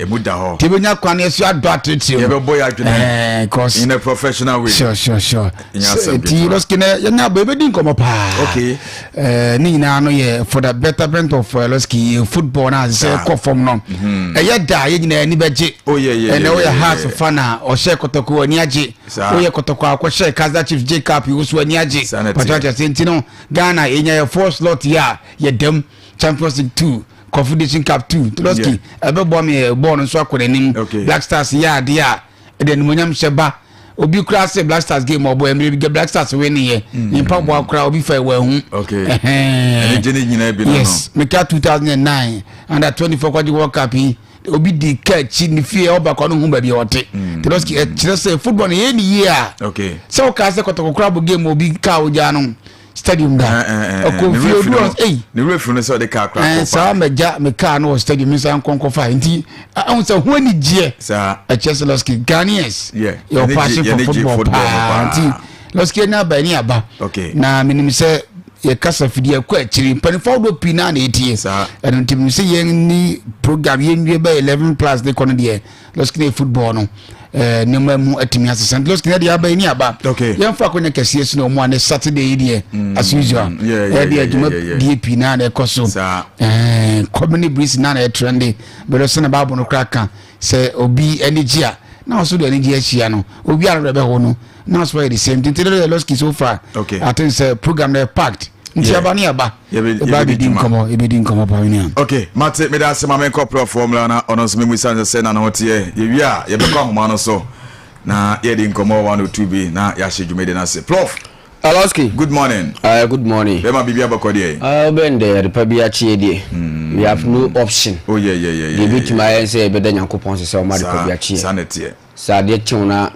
emuda ho tibenya kwane so ado atretie ye be boy adwene cause in a professional way sure ti loski na yenya be di nkomo pa okay ni nyina no ye for the betterment of loski football na say ko form no ye da ye nyina ani beje oh yeah and we house fana o share kotoko ani age o ye kotoko akwa share Kaizer Chiefs Jacob you so ani age patriots sentino Ghana enya ye first slot ya ye dem Champions League 2 Confederation Cup 2 Trotsky ebe bo me born nso akodanim Black Stars ya de ya eden munyam sheba obi kura say Black Stars game obo emre ge Black Stars win ye impa bo akura obi fa we hu okay ene jeni nyina bi no yes make 2009 under 24 kwaji World Cup obi di catch ni fie oba kwa no hu ba bi ote Trotsky kire say football ye ni year okay so ka say kotoko kura bo game obi ka oja no stadium da ni referee so de car crack sa meja me car no stadium mi san konko fa nti ahun say hu ani gie sa Cheseloski Ghanaians yeah your passion for football nti loski na ba ni aba okay na minim say ye kasa fidi akwa akiri panifo do pina na etie and nti mi say ye ni program ye nwie ba 11 plus de kono de loski football no nema mu atimi asesent loski na de aba ni aba yemfa konya kase si no mu ane Saturday de as usual de aduma DP na na ekoso community breeze na na trendy but so na babo no kraka say obi energy a na also do energy ahia no obi ara be ho no na so the same thing the loski so far I think say program they packed ntiabani aba ebedi nkomo pa wini okay mate me da se ma men corporate formula na ono so memu san se na na hote ye wi a ye be kwa homa no so na ye di nkomo 102 bi na ya hye dwumede na se prof Aloski good morning good morning be ma bibia bakode bende repabia chie die we have no option oh yeah the bit my say be da nyankopon se o ma repabia chie sanete sa de chiuna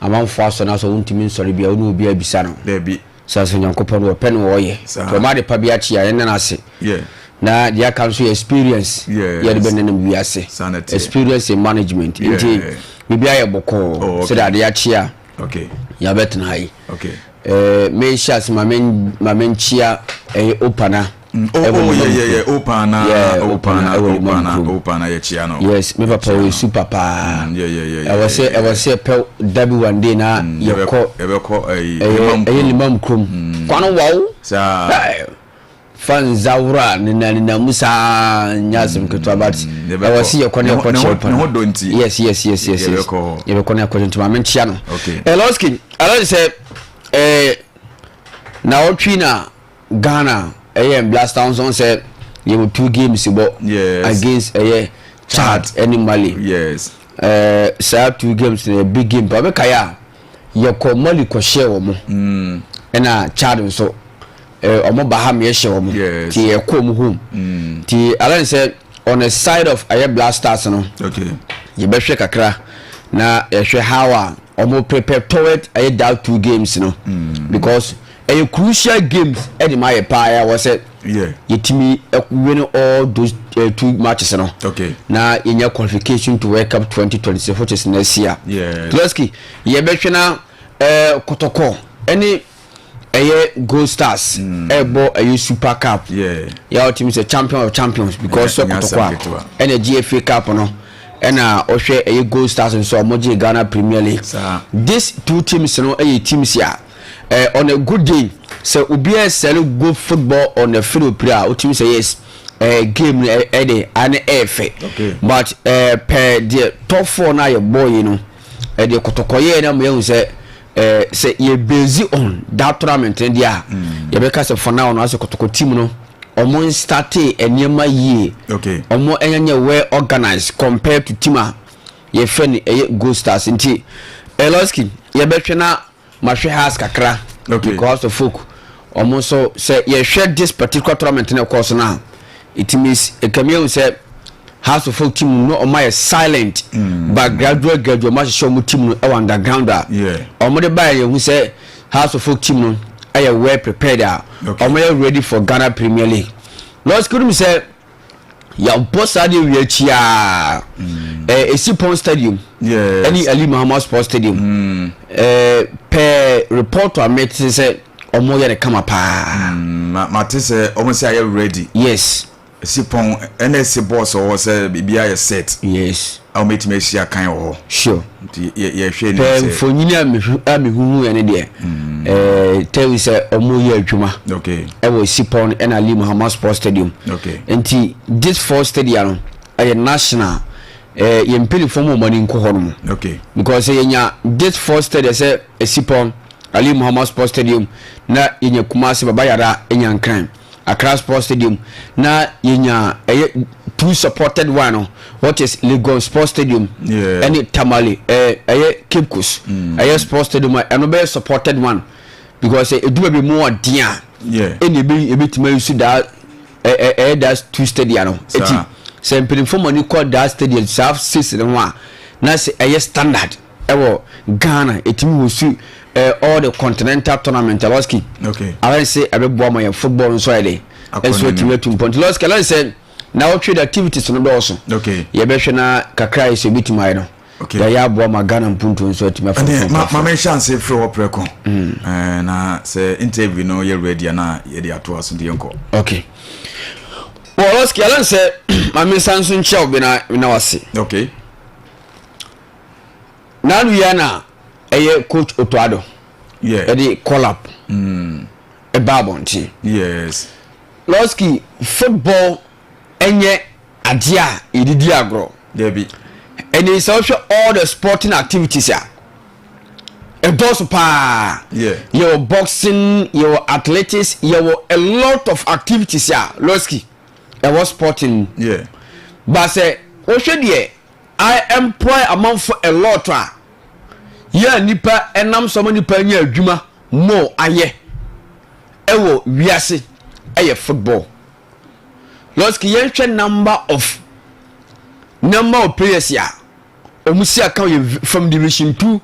amanfo aso na so untimi nsori bia onu obi abisa no there be sasa nyankopon wo pen wo ye to ma de pabia chie na na se na dia kan so experience ye de benem wi ase experience in management nti bibia ye boko so da de achia okay ya betna hai okay me shas mamen chia opana opana ye chia no yes me papa we super pa I was say pe dabi one day na ye ko limam krum kwano wow sa fan zawra na musa nyasem keto but I was see ye ko ne ko yes ye ko ne ko nti mamen chia no Eloski I say na otwina Ghana Blast Towns on said you were 2 games against Chad and Mali yes say 2 games in a big game but kaya you ko Mali ko share wo na Chad so omo baham ye share wo ti e ko mu home ti Alan said on the side of Blast Stars no okay you be hwe kakra na e hwe how omo prepare toward that 2 games no because a crucial games any my empire was it yetimi win all those 2 matches no okay na in your qualification to World Cup 2026 which is next year Kleski ye betwena Kotoko any Gold Stars ebo Super Cup your team is a champion of champions because so Kotoko any GFA Cup no and ohwe Gold Stars and so Moji Ghana Premier League these 2 teams no teams here on a good day so ubia sell good football on a field player o team say yes game and efe but per the top 4 na your boy you know the Kotokoye na me say you busy on that tournament and yeah you because for now no as Kotoko team no omo start enema ye omo enye well organized compared to team ye friend Gold Stars nti Eloski ye betwena mahwe has kakra because of folk almost so say you share this particular tournament in a course now it means a cameo say house of folk team no my silent but gradual match show mu team no underground omo buy who say house of folk team no are well prepared omo ready for Ghana Premier League Lord could me say your boss are we chia Esipon Stadium any Ali Muhammad Sports Stadium per report to make say omo ye come pa mate say omo say are ready yes sipon NS boss or say bibia ye set. Yes. I'll meet me see a kind of sure. Yeah, shame. For you, I'm who any day. Tell you, say, Omo ye Juma. Okay. I was sipon and Ali Muhammad Sports Stadium. Okay. And this 4 stadium, a national. You pay for more money in Kohorm. Okay. Because this 4 stadium, say, a sipon Ali Muhammad Sports Stadium, na in your Kumasi Babayara in your crime. Accra Sports Stadium, na in your 2 supported one. What is Lagos Sports Stadium? Yeah. Any Tamale, Cape Coast, Sports Stadium, and a supported one. Because it do be more dear. Yeah. Any a bit may see that that's 2 stadium. Same people for money called that stadium, South 6 and 1. Now say a standard. Ghana, it will see all the continental tournament. Okay. I say I be bomb my football on Friday. And so to me to point. I said now trade activities on the also. Okay. You better na kakra is a bit minor. Okay. Ya bomb my Ghana punto so to me. My main chance if for preko. Na say interview no you ready na ye dey ato aso dey enko. Okay. Well, let's get on say my main Samsung show be na wase. Okay. Now we are now a coach Otoado. Yeah. The call up. A barbon team. Yes. Losky football enye adia ididi agro. Debbie. And it's also all the sporting activities ya. A boss pa. Yeah. Your boxing, your athletics, your a lot of activities ya. Losky. There was sporting. Yeah. But say, what should ye? I employ among for a lot. Yeah, nipa enam so many pa nya adwuma mo aye. Ewo wiase aye football. Loski yenhwe number of players ya. Omusi account from division 2.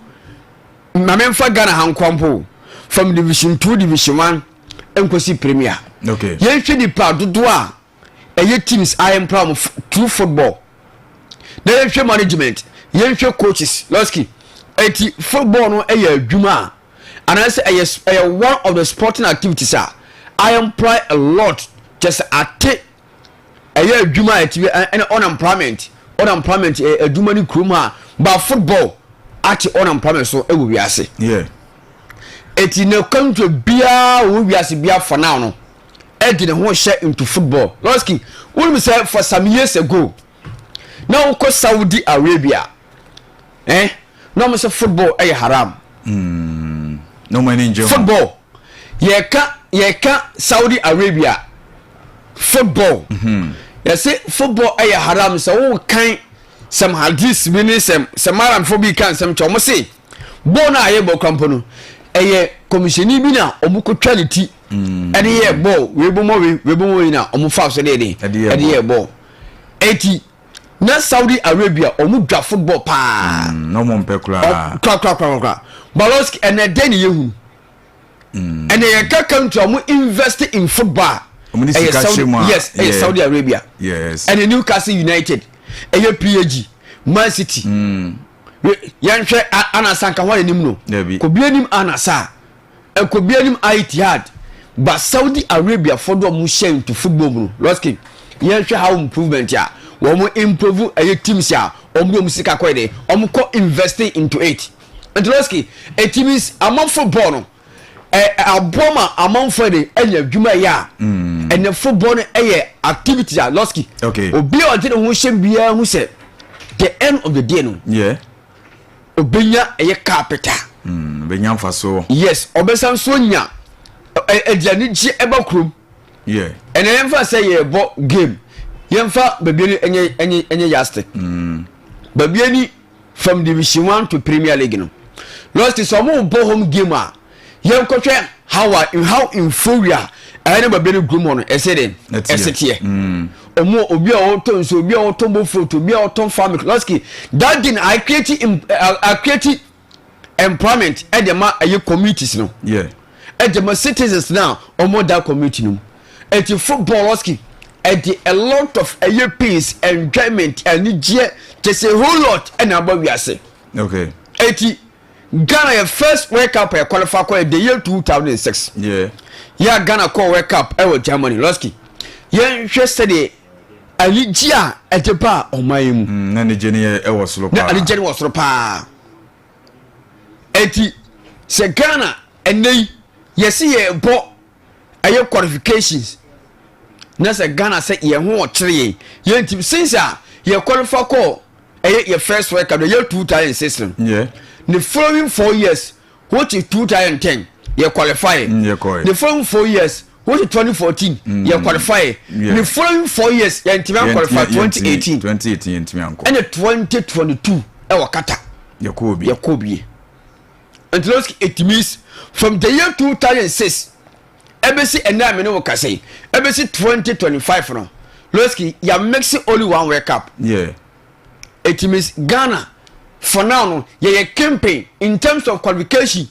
Mamemfa Ghana hankwampo from division 2, division 1 enkosi premier. Okay. Yenhwe nipa dodo a eye teams I employ through football. Na yenhwe management, yenhwe coaches. Loski eti football no adwuma and I say one of the sporting activities I employ a lot just at adwuma eti and unemployment adwuma ni kruma but football at unemployment so e we ase yeah eti no country bia we ase bia for now no e dey ho share into football Loski we say for some years ago now ko Saudi Arabia no me say football ay haram no money in football ye ka Saudi Arabia football you say football ay haram so kan some hadith meaning some haram phobia kan some chomo say ball na ay bo kampono ay commissioni bi na omukotwa ne ti ene ye ball we bo mo na omufa so de ye ball 80 na Saudi Arabia omu dwa football pa no mo mpekura kra Baloski and then you and they can to invest in football. Yes, Saudi Arabia. Yes. And the Newcastle United, a PAG, Man City. Yanche Anasanka one nimno. Could be him Anasa and could be him Itihad. But Saudi Arabia for the Mushem to football. Loski, Yanche how improvement ya. Womu improve a teams ya. Omu musika kwede. Omu ko investing into it. And Loski, a team is among football. A bomber among for the Juma ya. And the football activity ya Loski. Okay. Obi on the Mushem Bia who said the end of the day no. Yeah. Obinya a carpenter. Benyam faso. Yes, Obesan Sonia. A Janiji Ebakrum. Yeah. And I never say a ball game. Yemfa baby any yastic. Baby from Division 1 to Premier League no. Lost is some more home gamer. Yem coach how inferior I never been a groom on SN. Omo obi auto so obi auto photo obi auto farm Loski. That thing I create employment at the ma communities no. Yeah. At the citizens now omo that community no. At the football Loski. And a lot of peace, enjoyment, and just a whole lot, and about we are saying. Okay. 80 Ghana first World Cup qualify for the year 2006. Yeah. Yeah, Ghana call World Cup. Germany. Loski. Yeah, yesterday aligia etepa omayemu na ne jeni e wosoro pa na aligeni wosoro pa eti se Ghana enei yesi ye bo aye qualifications na se Ghana se ye ho okire ye ntim since ye qualify ko aye ye first World Cup ye 2006 yeah the following 4 years which is 2010 ye qualify the following 4 years which is 2014 ye qualify the following 4 years ye ntim qualify 2018 ntim anko and 2022 e wakata Yakobi and it means from the year 2006 ebesi ena me no kase ebesi 2025 no Loski ya makes only one World Cup yeah it means Ghana for now no ye campaign in terms of qualification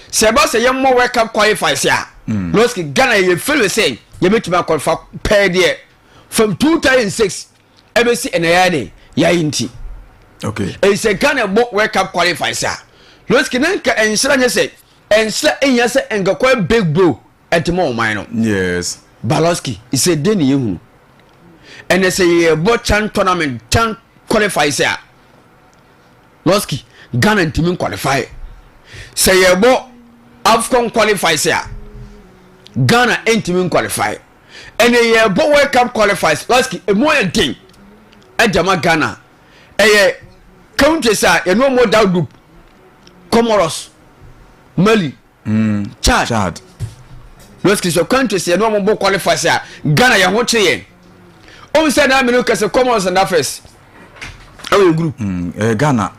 seba say more World Cup qualifiers ya Loski Ghana ye feel say ye meet me qualify per there from 2006 ebesi ena ya de ya inti okay e say Ghana World Cup qualifiers ya Loski nanka ensira nye say ensira enya say engakwa big bro etimo man no yes Baloski he say den ye hu and they say bo chan tournament chan qualify say Loski Ghana ntimi qualify say ye bo AFCON qualify say Ghana ntimi qualify and ye bo World Cup qualifies Loski e mo yen e jama Ghana e countries ye no more down group Comoros Mali Chad Loski so countries ye no more qualify say Ghana ye ho cheye o say na me no kase Comoros and affairs our group Ghana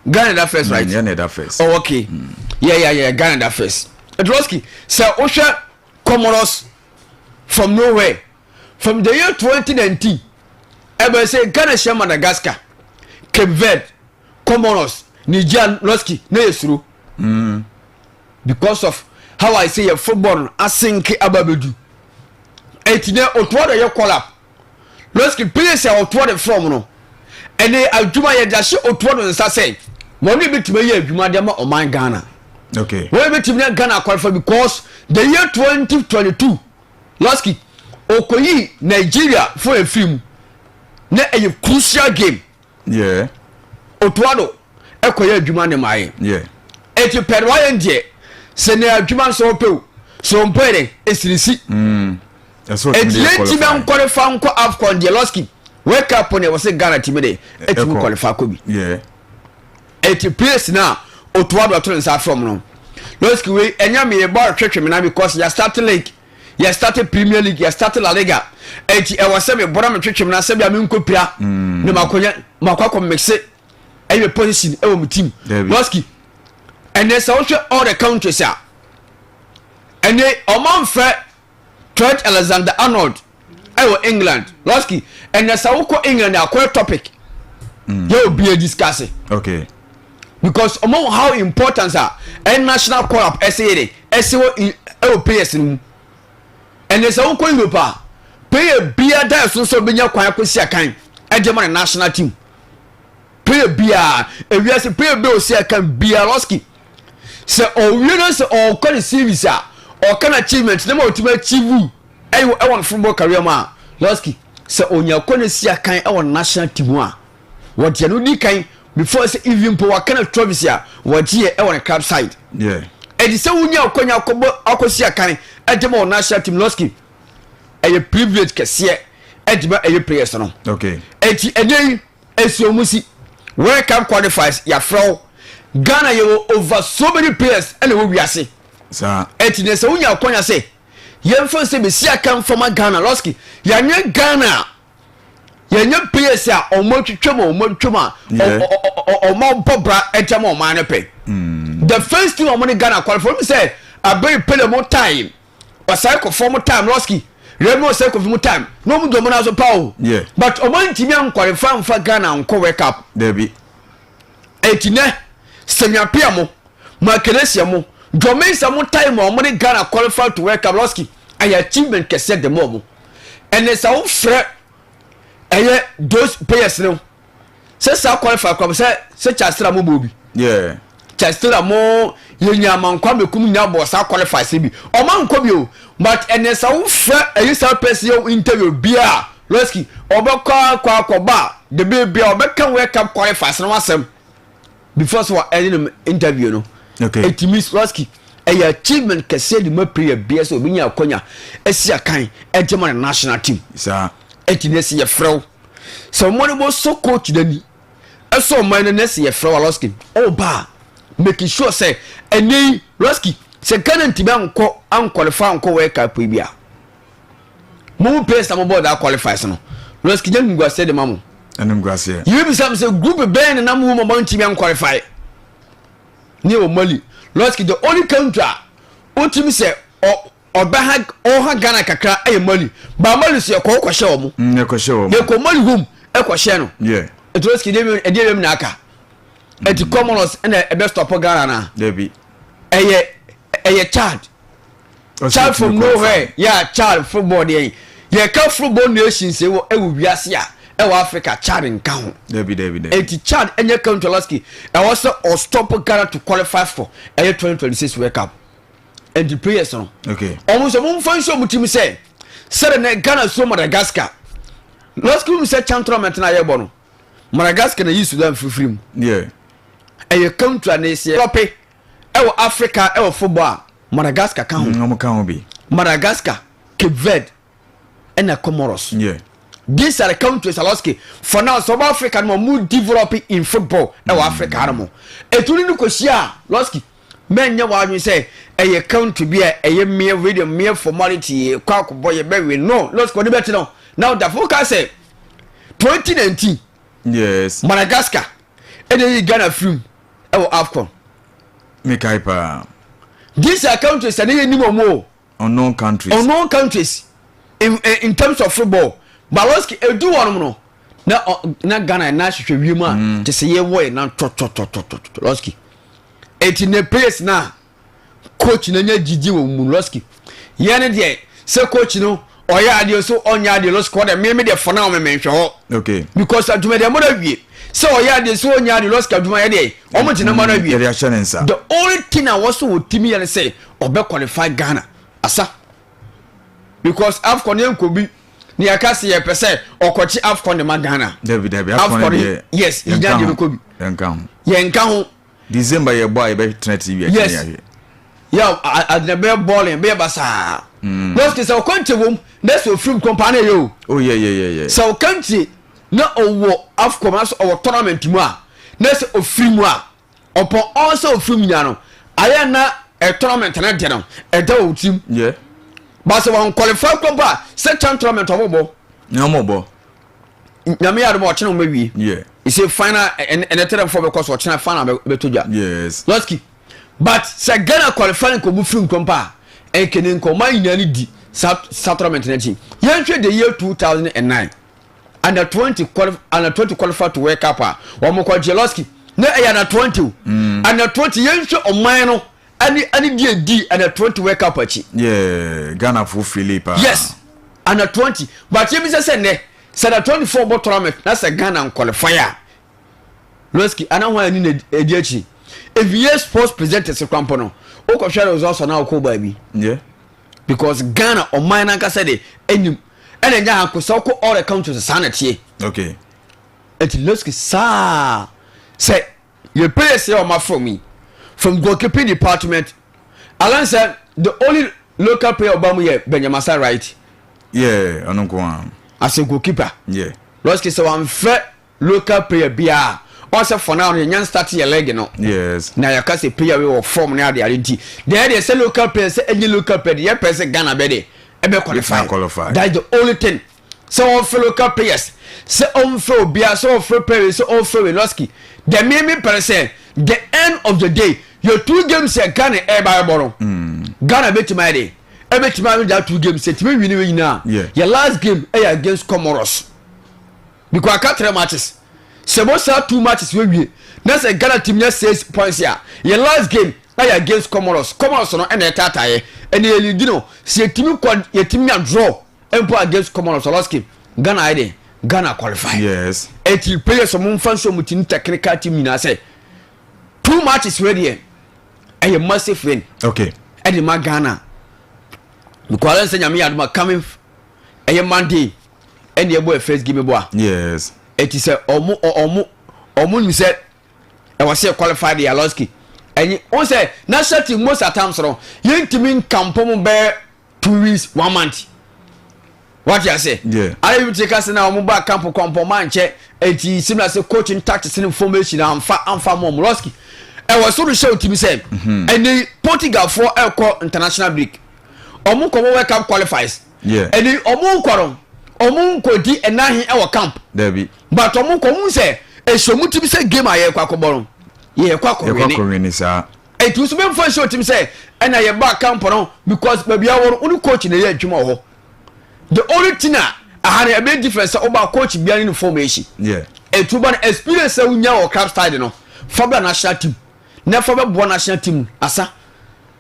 that first right yeah that first oh okay yeah Ghana that first Loski so Osha Comoros from nowhere from the year 2019 ever say Ghana share Madagascar Cape Verde Comoros Niger Loski na yesuru because of how I say your football asinke ababedu etine otwa de call up Loski place ya otwa de from no ene adwuma ye da hye otwa no nsa say money bitime ye adwuma de ma oman Ghana okay we bitime Ghana qualify because the year 2022 Loski okoyi Nigeria for a film na a crucial game yeah otwa do ekoye adwuma ne mai yeah eti perwa ye ndie se ne adwuma so pew so mpere esirisi that's what eti enti qualify nko AFCON de Loski wake up on was Ghana team dey eti qualify ko bi yeah eti place na otwa do to nsa from no Loski we enya me e ball twetwe na because ya start league ya start Premier League ya start La Liga eti e was me bora me twetwe na se bia me nkopira ne makonya makwakọ mixe ayi position e wo me team Loski and there's also all the countries are and they omanfre Trent Alexander-Arnold ayo England Loski and there's also England a topic you be discussing okay because among how important are a national call up essay players and there's also Europe play beer that so benya kwan akosi akan e German national team play beer e we say play be osi akan beer Loski se o wieno se o call series or can achievement na ultimate achieve e won football career ma Loski se onya kone si akan e won national team a what you no di kan before say even po wakana trophies what ye e won club side yeah e di se unya okonya akosi akan e de mo national team Loski a privilege kese e di ba e players no okay enti enyi esuomusi World Cup qualifiers ya fro Ghana you over so many players and we wiase sa enti se unya okonya say yemfo se be si akan from Ghana Loski ya nye Ghana ya nye players ya omotwetwema omo bobra etama oman ne pe the first thing omo Ghana qualify me say abai pele mo time wasai form time Loski Remo say ko fimu time no mu domo na so pawo yeah but omo ntimi an qualify mfa Ghana nko World Cup debi etine semyapia mo makelesia mo domensa mo time omo Ghana qualify to World Cup Loski ay achievement kese de mo and it's all free those players no say qualify ko say chastra mo bobi yeah chastra mo yenya mankwa mekum nya bo sa qualify se bi o man ko bi o but and it's all free say person interview bia Loski obekwa ba the baby obeka wake up qualifiers no asem before so any interview no. Okay. It means Loski a achievement can say the more prayer BS or Binya Konya, Esia Kain, a German national team. Sir, Etinesi a fro. Someone was so coach than I saw my Nessie a fro Loski. Oh, bah, making sure say, and nay, Loski, say, Canon Tiban unqualified wake up Pibia. More players some about that qualifies no. Loski didn't go say the mamma. And I'm going to say, you be some group of band and I'm woman about to be unqualified. Near Molly. Loski the only country ultimate say or bahag or Ghana kakra e money but money say ko kwhye omo ne kwhye omo ye ko money room e kwhye no yeah it Loski dem na aka et commoners na e be stop Ghana na there be eye child from nowhere yeah child football dey ye ka football nation say e wo wiase a e wo Africa child nka ho there be et child enye country Loski e was or stop Ghana to qualify for 2026 World Cup and the players no okay almost one function mutim say said na Ghana so Madagascar Loski we say tournament na yebo no Madagascar na yi Sudan free yeah e country na say Europe e wo Africa e wo football Madagascar kan ho no kan ho bi Madagascar Cape Verde and the Comoros yeah these are the countries Loski for now South Africa no more developing in football e wo Africa no etuni no kosia Loski men nya wa say a country be a mere video mere formality kwa boy be no Loski no bet no now the focus say 2019 yes Madagascar and then Ghana film e wo AFCON make hyper these are countries and they need more unknown countries in terms of football but Loski e do one no na Ghana na hwehwe wiem a te se ye wo na Loski eti ne place na coach na nya gigi wo mu Loski ye ne de se coach no oya ade so onya ade Loski ko de me de for na o me hwe ho okay because aduma de mo da wie se oya ade so onya ade Loski aduma ye de o mo tina mo na wie the only thing I was so timi ye say obe qualify Ghana asa because AFCON yen ko bi ni akase ye pese okochi AFCON de Ghana David AFCON yes ija de ko bi yenka ho December ye boy be trinity we yes yeah adnebe balling be basa Loski so country wom na so film company yo oh yeah so country na owo AFCON as owo tournament mu a na so ofrim a upon also ofrim nya no aya na a tournament na de no e da o team yeah but so one qualify club a second tournament omobo nyame ya do chine mawie yeah you say final and the third for because what chine final be toja yes Loski but say Ghana qualifying ko bu film kompa e kene ko man nya ni di South tournament na team yen hwe the year 2009 under 20 qualified to World Cup a wo mo kwa Loski na e ya na 20 under 20 yen hwe o man no ani di under 20 World Cup achi yeah Ghana for Philippa yes under 20 but you be say ne said a 24 ball tournament that's a Ghana qualifier Loski ana ho ani na ediachi if yes sports presenters kwampo no o ko hwere results na ko ba bi yeah because Ghana o man anka said enim ene nya han ko so ko all the countries sanate okay et Loski sa say you play say o ma from goalkeeping department Alan said the only local player obamu ye Benjamin right yeah onko as a goalkeeper yeah Loski so am fair local player bia also for now you start your leg no yes na ya ka say player we form na dey identity there say local player say any local player ye person Ghana be dey e be qualify that's the only thing so for local players say on for bia so for players so on for Loski the me person the end of the day your two games say Ghana e ba boro Ghana betima dey e betima win that two games say timi win na your last game e against Comoros because I can't 3 matches se mo sa 2 matches we wie na say Ghana team na 6 points ya your last game na against Comoros no e na tataye e na lead no se timi kwa ye timi na draw empo against Comoros last game Ghana ide Ghana qualify yes et players so mo fan so mutin technical team na say 2 matches ready a massive win okay e di Ghana because say nyame aduma coming a Monday and your boy first game boy. Yes. It is a omu said I was here qualified the Aloski. And you say national team most at times wrong. You team Kampom bear 2 weeks, 1 month. What you say? Yeah. I even take us now mobile camp Kampom check. And he similar to coaching tactics and information. I'm far more Moloski. I was so to show to me say, and the Portugal for Elco International League. Omu Komo World Cup qualifies. Yeah. And the Omu Koron, Omu Kodi and now in our camp. Debbie. But Omu Komu say, a show to be say game I Quacoboron. Yeah, Quacorini, sir. It was been for sure to say, and I am back camp on because maybe I will only coach in the year tomorrow. The only thing I had a big difference about coaching behind information. Yeah. A two man experience in your club style, you know, for the national team. Never one national team, asa.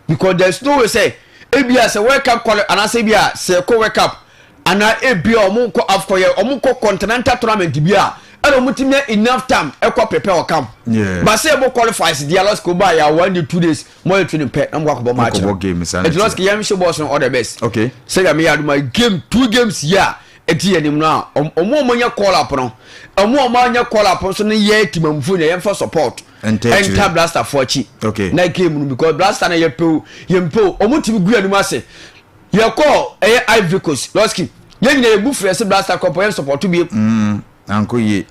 Because there's no way say, ABS a World Cup quality, and I say, Bia, say, World Cup, and I ABO Munko after your Omuko continental tournament, Bia, and Omutimia enough time, Equa prepare camp. Yeah. But say, about qualifies, the Alas go by 1 to 2 days, more training pet, and walk about match. Games, and it was Yamisha Boss on the best. Okay. Say, I may add my game, 2 games, yeah. Etienne now, more money call up on, a more money call up on, so near to Mumfuna for support. And tab blaster for cheap. Okay. Night game because blaster na yempo omuti bi gu anuma se. Ye call Ivory Coast. Loski. Ye nyina ye bu fresh blaster company support to be Anko ye.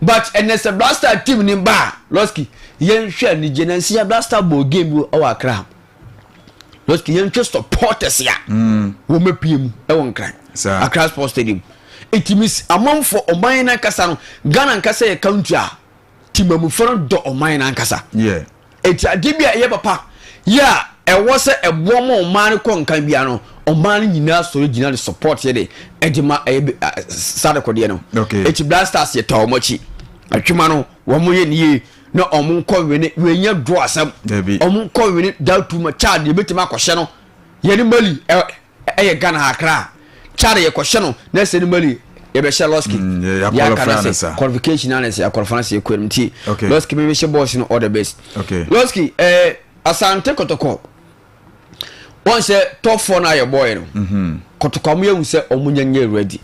But and as a blaster team ni ba Loski. Ye hwe ni Genesia blaster ball game o Accra. Loski ye hwe supporters ya. Wo mepiem e won kran. Accra Sports Stadium. It means among for oman na kasa no Ghana nkasa ye country a timamu foro do oman na nkasa. Yeah. Eti adibia ye papa. Yeah, e wo se e bo mo oman ko nkan bia no. Oman nyina so original support ye de edima sade ko de no. Okay. Eti blasters ye taw mochi. Atwema no wo mo ye nie na omo ko wene wenya do asam. Omo ko wene da tu ma child ye betima kwhye no. Ye ni mali ye Ghana Accra. Child ye kwhye no na se ni mali Ebe Shaloski. Yeah, qualification and say qualification equity. Okay. Loski me she boss no all the best. Okay. Loski Asante Kotoko. One say top 4 na your boy no. Kotoko am you say omunyanye ready.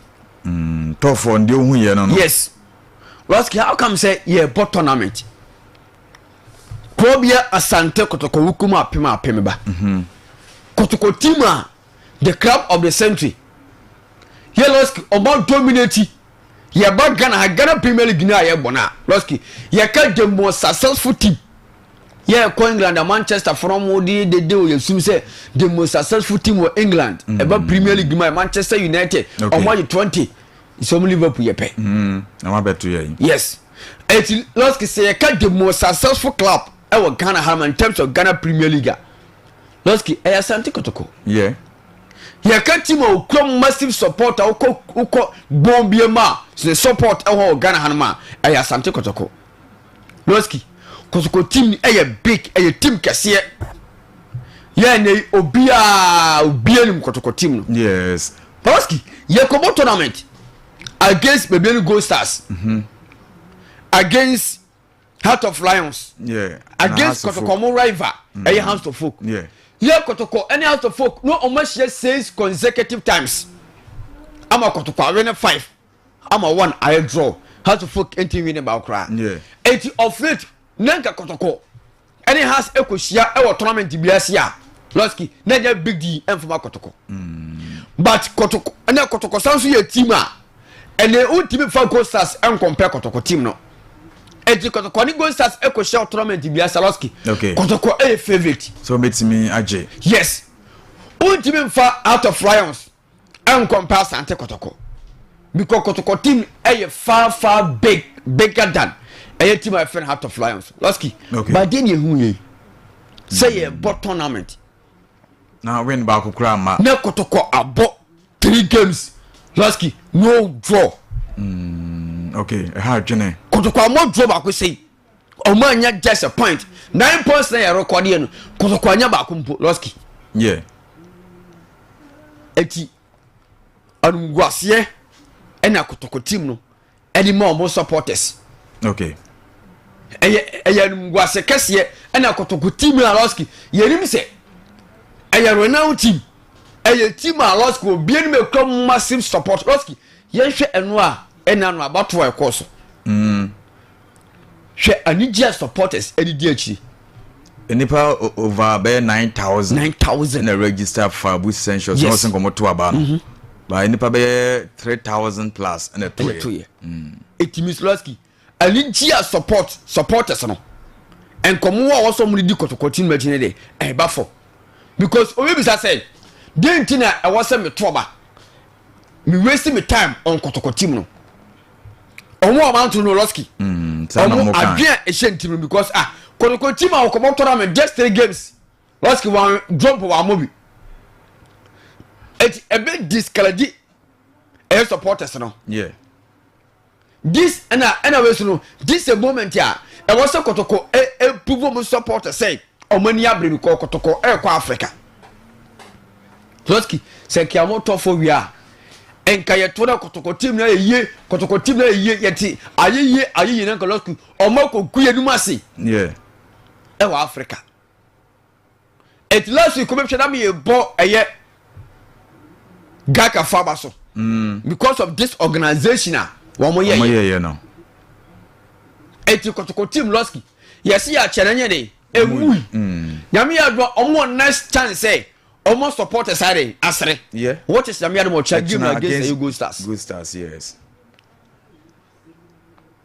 Top 4 ndi ohun ye no. Yes. Loski how come say yeah bot tournament. Probia Asante Kotoko wukuma apema ba. Kotoko team the club of the century. Here Loski about dominate. Ye about Ghana Premier League na ye bona. Loski ye can the most successful team. Ye ko England and Manchester from the day you say the most successful team was England. About Premier League Manchester United. Okay. On 20. It's only Liverpool ye pay. I bet to you. Yes. It Loski say ye can the most successful club ever Ghana have in terms of Ghana Premier League. Loski Asante Kotoko. Yeah. Ye can't team o come massive support uko bombie ma so support e Ghana hanma Asante Kotoko. Loski Kotoko team big team kese ye ne obia nim Kotoko team. Yes. Loski ye komo tournament against Beberu Gold Stars. Against Heart of Lions. Yeah. Against Kotoko rival House of Folk. Yeah. Yeah, Kotoko, any out of folk, no almost 6 consecutive times. I'm a Kotoko, I win 5. I'm a 1, I draw. How to folk ain't winning about cry. Yeah. 80 of it, Nanka Kotoko. Any has Ekosia, our tournament to be a sia. Loski, Nanya Big D, and from Kotoko. But Kotoko, and now Kotoko sounds like a teamer. And the ultimate for Gold Stars and compare Kotoko team no. And Kotoko Gold Stars Ekosia tournament to be a Saloski. Okay. Kotoko a favorite. So makes me AJ. Yes. Ultimate far out of Lions and compare Asante Kotoko. Because Kotoko team a far bigger than a team my friend Heart of Lions. Loski. Okay. But then you say a bot tournament. Now win back Ukraine. Now Kotoko about 3 games. Loski no draw. Okay, a hard journey. Kotoko more draw back we say. Omanya just a point. 9 points na ya record here no. Kotoko anya back mpo Loski. Yeah. Eti anungwase ena Kotoko team no. Any more supporters. Okay. Anungwase kese ena Kotoko team na Loski. Yerim se renowned team. Team Loski will be in massive support. Loski yɛhwɛ ɛno a ɛna no abato a ɛkɔ so hwɛ anigye supporters ɛde di akyi nipa over be 9,000 na register for boost essentials so sen komo to aba no ba nipa be 3,000 plus na to ye it means Losky anigye supporters no enkomo wa woso mu di kotokoti imagine dey ba for because obi bisa say den tina e wose me to ba me waste me time on kotokoti mu no omo amount no Losky omo adwen e hye ntim because kotokoti ma okomo tournament just 3 games Losky one jump wa mobi it a bit discourage e supporters no yeah this and we so no this a moment ya e was kotoko e prove mo supporters say omani abre bi kotoko e kwa Africa Losky say kiamo to for we are enka ye to na kotoko team na ye kotoko team na ye yeti ayeye na Losky omako kuye num ase yeah e wa Africa it last week come na me bo eye gaka faba so because of this organization womo ye no eti kotoko team Losky yes ya chenanye dey ewu nyame ya do omo next chance say omo supporters are asre yeah what is nyame ya do check game against you good stars yes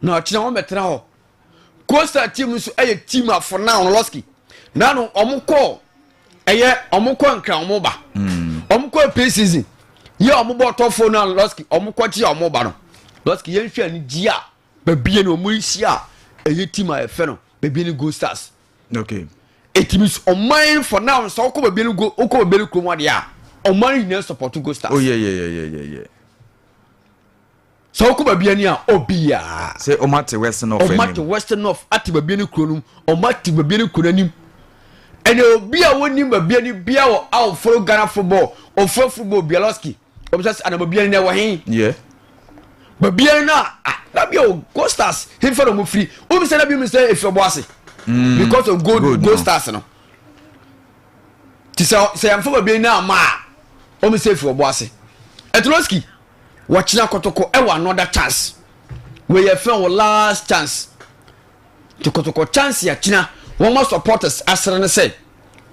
no china wo metra ho Costa team so eye team for now Losky na no omo ko eye omo ko nkra omo ba omo ko pre-season ye omo bo top 4 na Losky omo ko chi omo ba no Losky yen hwe ani gia ba bie no omo isi a eye team a efe no ba bie ni good stars okay it means on mine for now so ko ba bie ni go ko ba bie ni kromo de a on mine ni support good stars oh yeah so ko ba bie ni a obia say omate western of omate western of ati ba bie ni kronum omate ba bie ni kronanim ene obia woni ba bie ni bia wo out for Ghana football o for football bia Losky obisa ana ba bie ni wa hin yeah ba bia na bia go stars him for mo free o mi say na bia mi say if your boss because of good stars no ti say am for ba bia na ma o mi say if your boss Losky watching kotoko e wa another chance we your friend last chance to kotoko chance ya china one more supporters asere ne say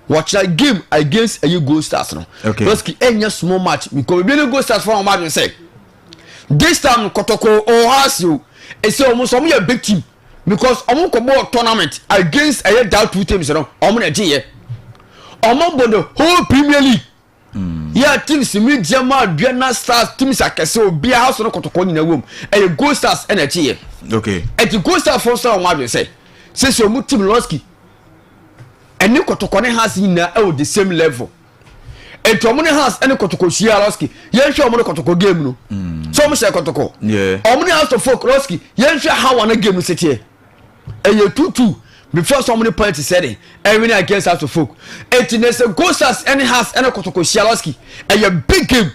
watch that game against a gold stars no okay Losky enya small match because we be gold stars for one say this time kotoko o has you e say almost some a big team because omo ko ball tournament against a doubt two teams no omo na je omo bo the whole Premier League yeah teams media ma Aduana Stars teams akese obi house no kotoko nyina wom e gold stars na je okay et gold stars for so one say so mu team Losky eni kotoko ne has nyina e the same level eto omo ne has eni kotoko shia Losky yen hwe omo ne kotoko game no so omo share kotoko yeah omo ne house of folk Losky yen hwe how one game no setie eye 2-2 before so many points said every against house of folk eti ne se ghosts eni has eni kotoko shia Losky eye big game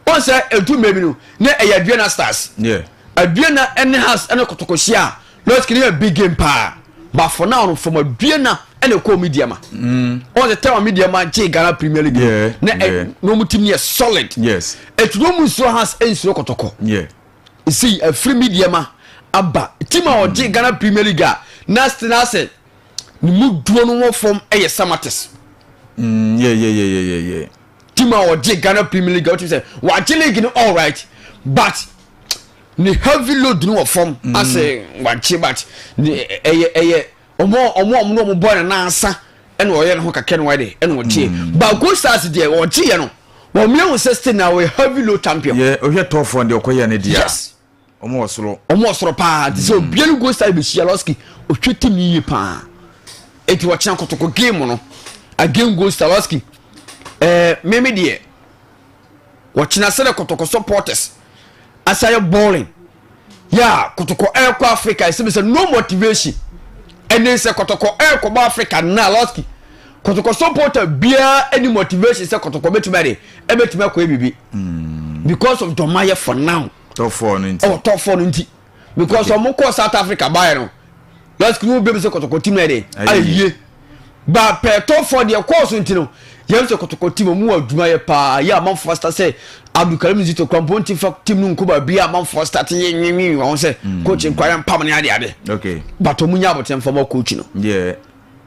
on say etu maybe no ne eye Aduana Stars yeah Aduana eni has eni kotoko shia Losky ne big game pa but for now from Aduana eni ko media ma on the time media man che Ghana Premier League yeah no mu team is solid yes etu no mu so has ensuro kotoko yeah you see a free media ma aba team a che Ghana Premier League na say ni mu duo no form eye Samates yeah team a che Ghana Premier League what you say wa che league no all right but ni heavy load no form as wa che but eye omo boy na ansa ene oye no kakẹ no wede ene o che but go stars there o che no wo me won say na we heavy load champion yeah o here top for the okoye ne dia yes omo osoro pa so bielu go stars be shia Losky o twete mi pa eti wo chan kotoko game no again go stars Losky meme die wo china sele kotoko supporters asaya balling yeah kotoko kwa Africa is say no motivation and then say kotoko ko Africa na Losky kotoko supporter bia any motivation say kotoko betumare e betumare ko bibi because of Domaye for now top 4 no nti top 4 no nti because omo ko South Africa buy no Losky no be say kotoko team na dey aye ba per top 4 dey course nti no James Kotoko team mu adwuma ye pa ya man first say Abdul Karim Zito Krampon team nu nko ba bia man first start ye won say coach nkwayan pam ne ade okay but omunya abotem for coach no yeah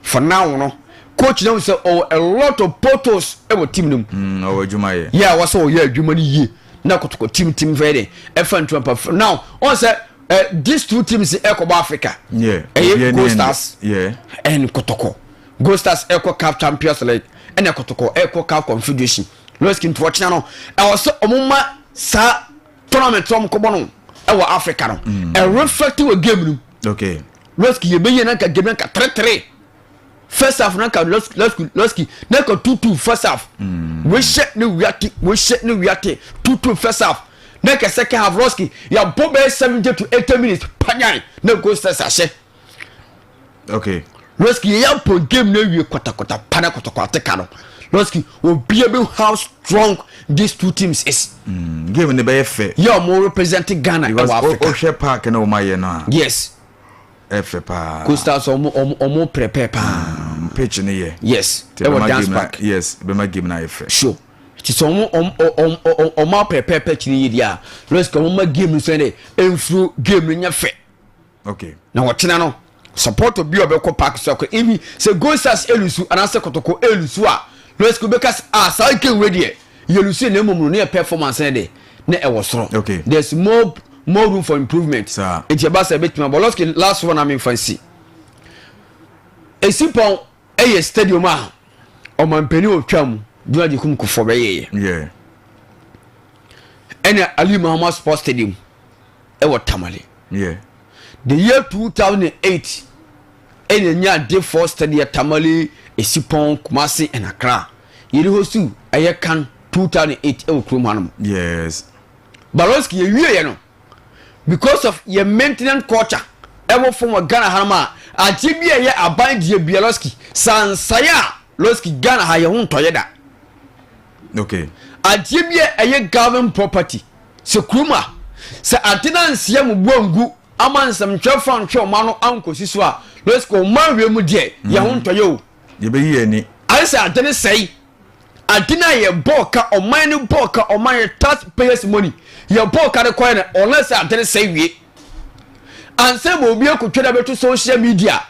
for now no coach now say a lot of photos e wo team num o adwuma ye yeah was so ye adwuma ni ye na Kotoko team very efan trump now on say these two teams Eco Africa yeah Gold Stars yeah and Kotoko Gold Stars Eco Cup Champions League and Kotoko Eco Cup Confederation let's get to watch now I was omuma sa tournament from kobono e wa Africa no a reflective game okay let's get be na ka game na ka 3-3 first half na ka let's na ka 2-2 first half we shit no react 2-2 first half na ka second half Roski ya bobe 70 to 80 minutes panyan na Gold Stars ashe okay Roski ya po game na wie kwata pana Kotoko ateka no Roski will be able how strong these two teams is game ne be fair you more representing Ghana in Africa o park na o maye no yes efe pa Gold Stars omo prepare pa pitch ne ye yes e wo dance park yes be ma game na efe sure ti so omo prepare pitch ne ye dia Roski omo game so ne enfru game nya fe okay na wotena no support obi obekọ park so ko emi se Gold Stars elusu anase Kotoko elusu a let's go because so I can ready elusu na emomru na performance na e wosoro okay there's more room for improvement sir it your boss a bit but last one I mean fancy a simple a stadium a o man peni o twam dua di kum kufo be ye yeah and Ali Muhammad Sports Stadium e wo Tamale yeah the year 2008 enya de first stadium Tamale Esipon Kumasi and Accra yiri hostu aye kan 2008 e okrum hanum yes Baroski ye no because of your maintenance culture ever from Ghana hanama atibia ye aban die Bialoski sansaya Loski Ghana ha ye hun toyeda okay atibia aye government property se kruma se attendance ye mu bongu amansam twefan twe ma no ankosi so a Loski ma wiemu die ye hun toyo ye be ye ni ansa adene sei adina ye boka oman ni boka oman taxpayers money ye boka de coin unless adene sei wie ansa mo obi akotwa beto social media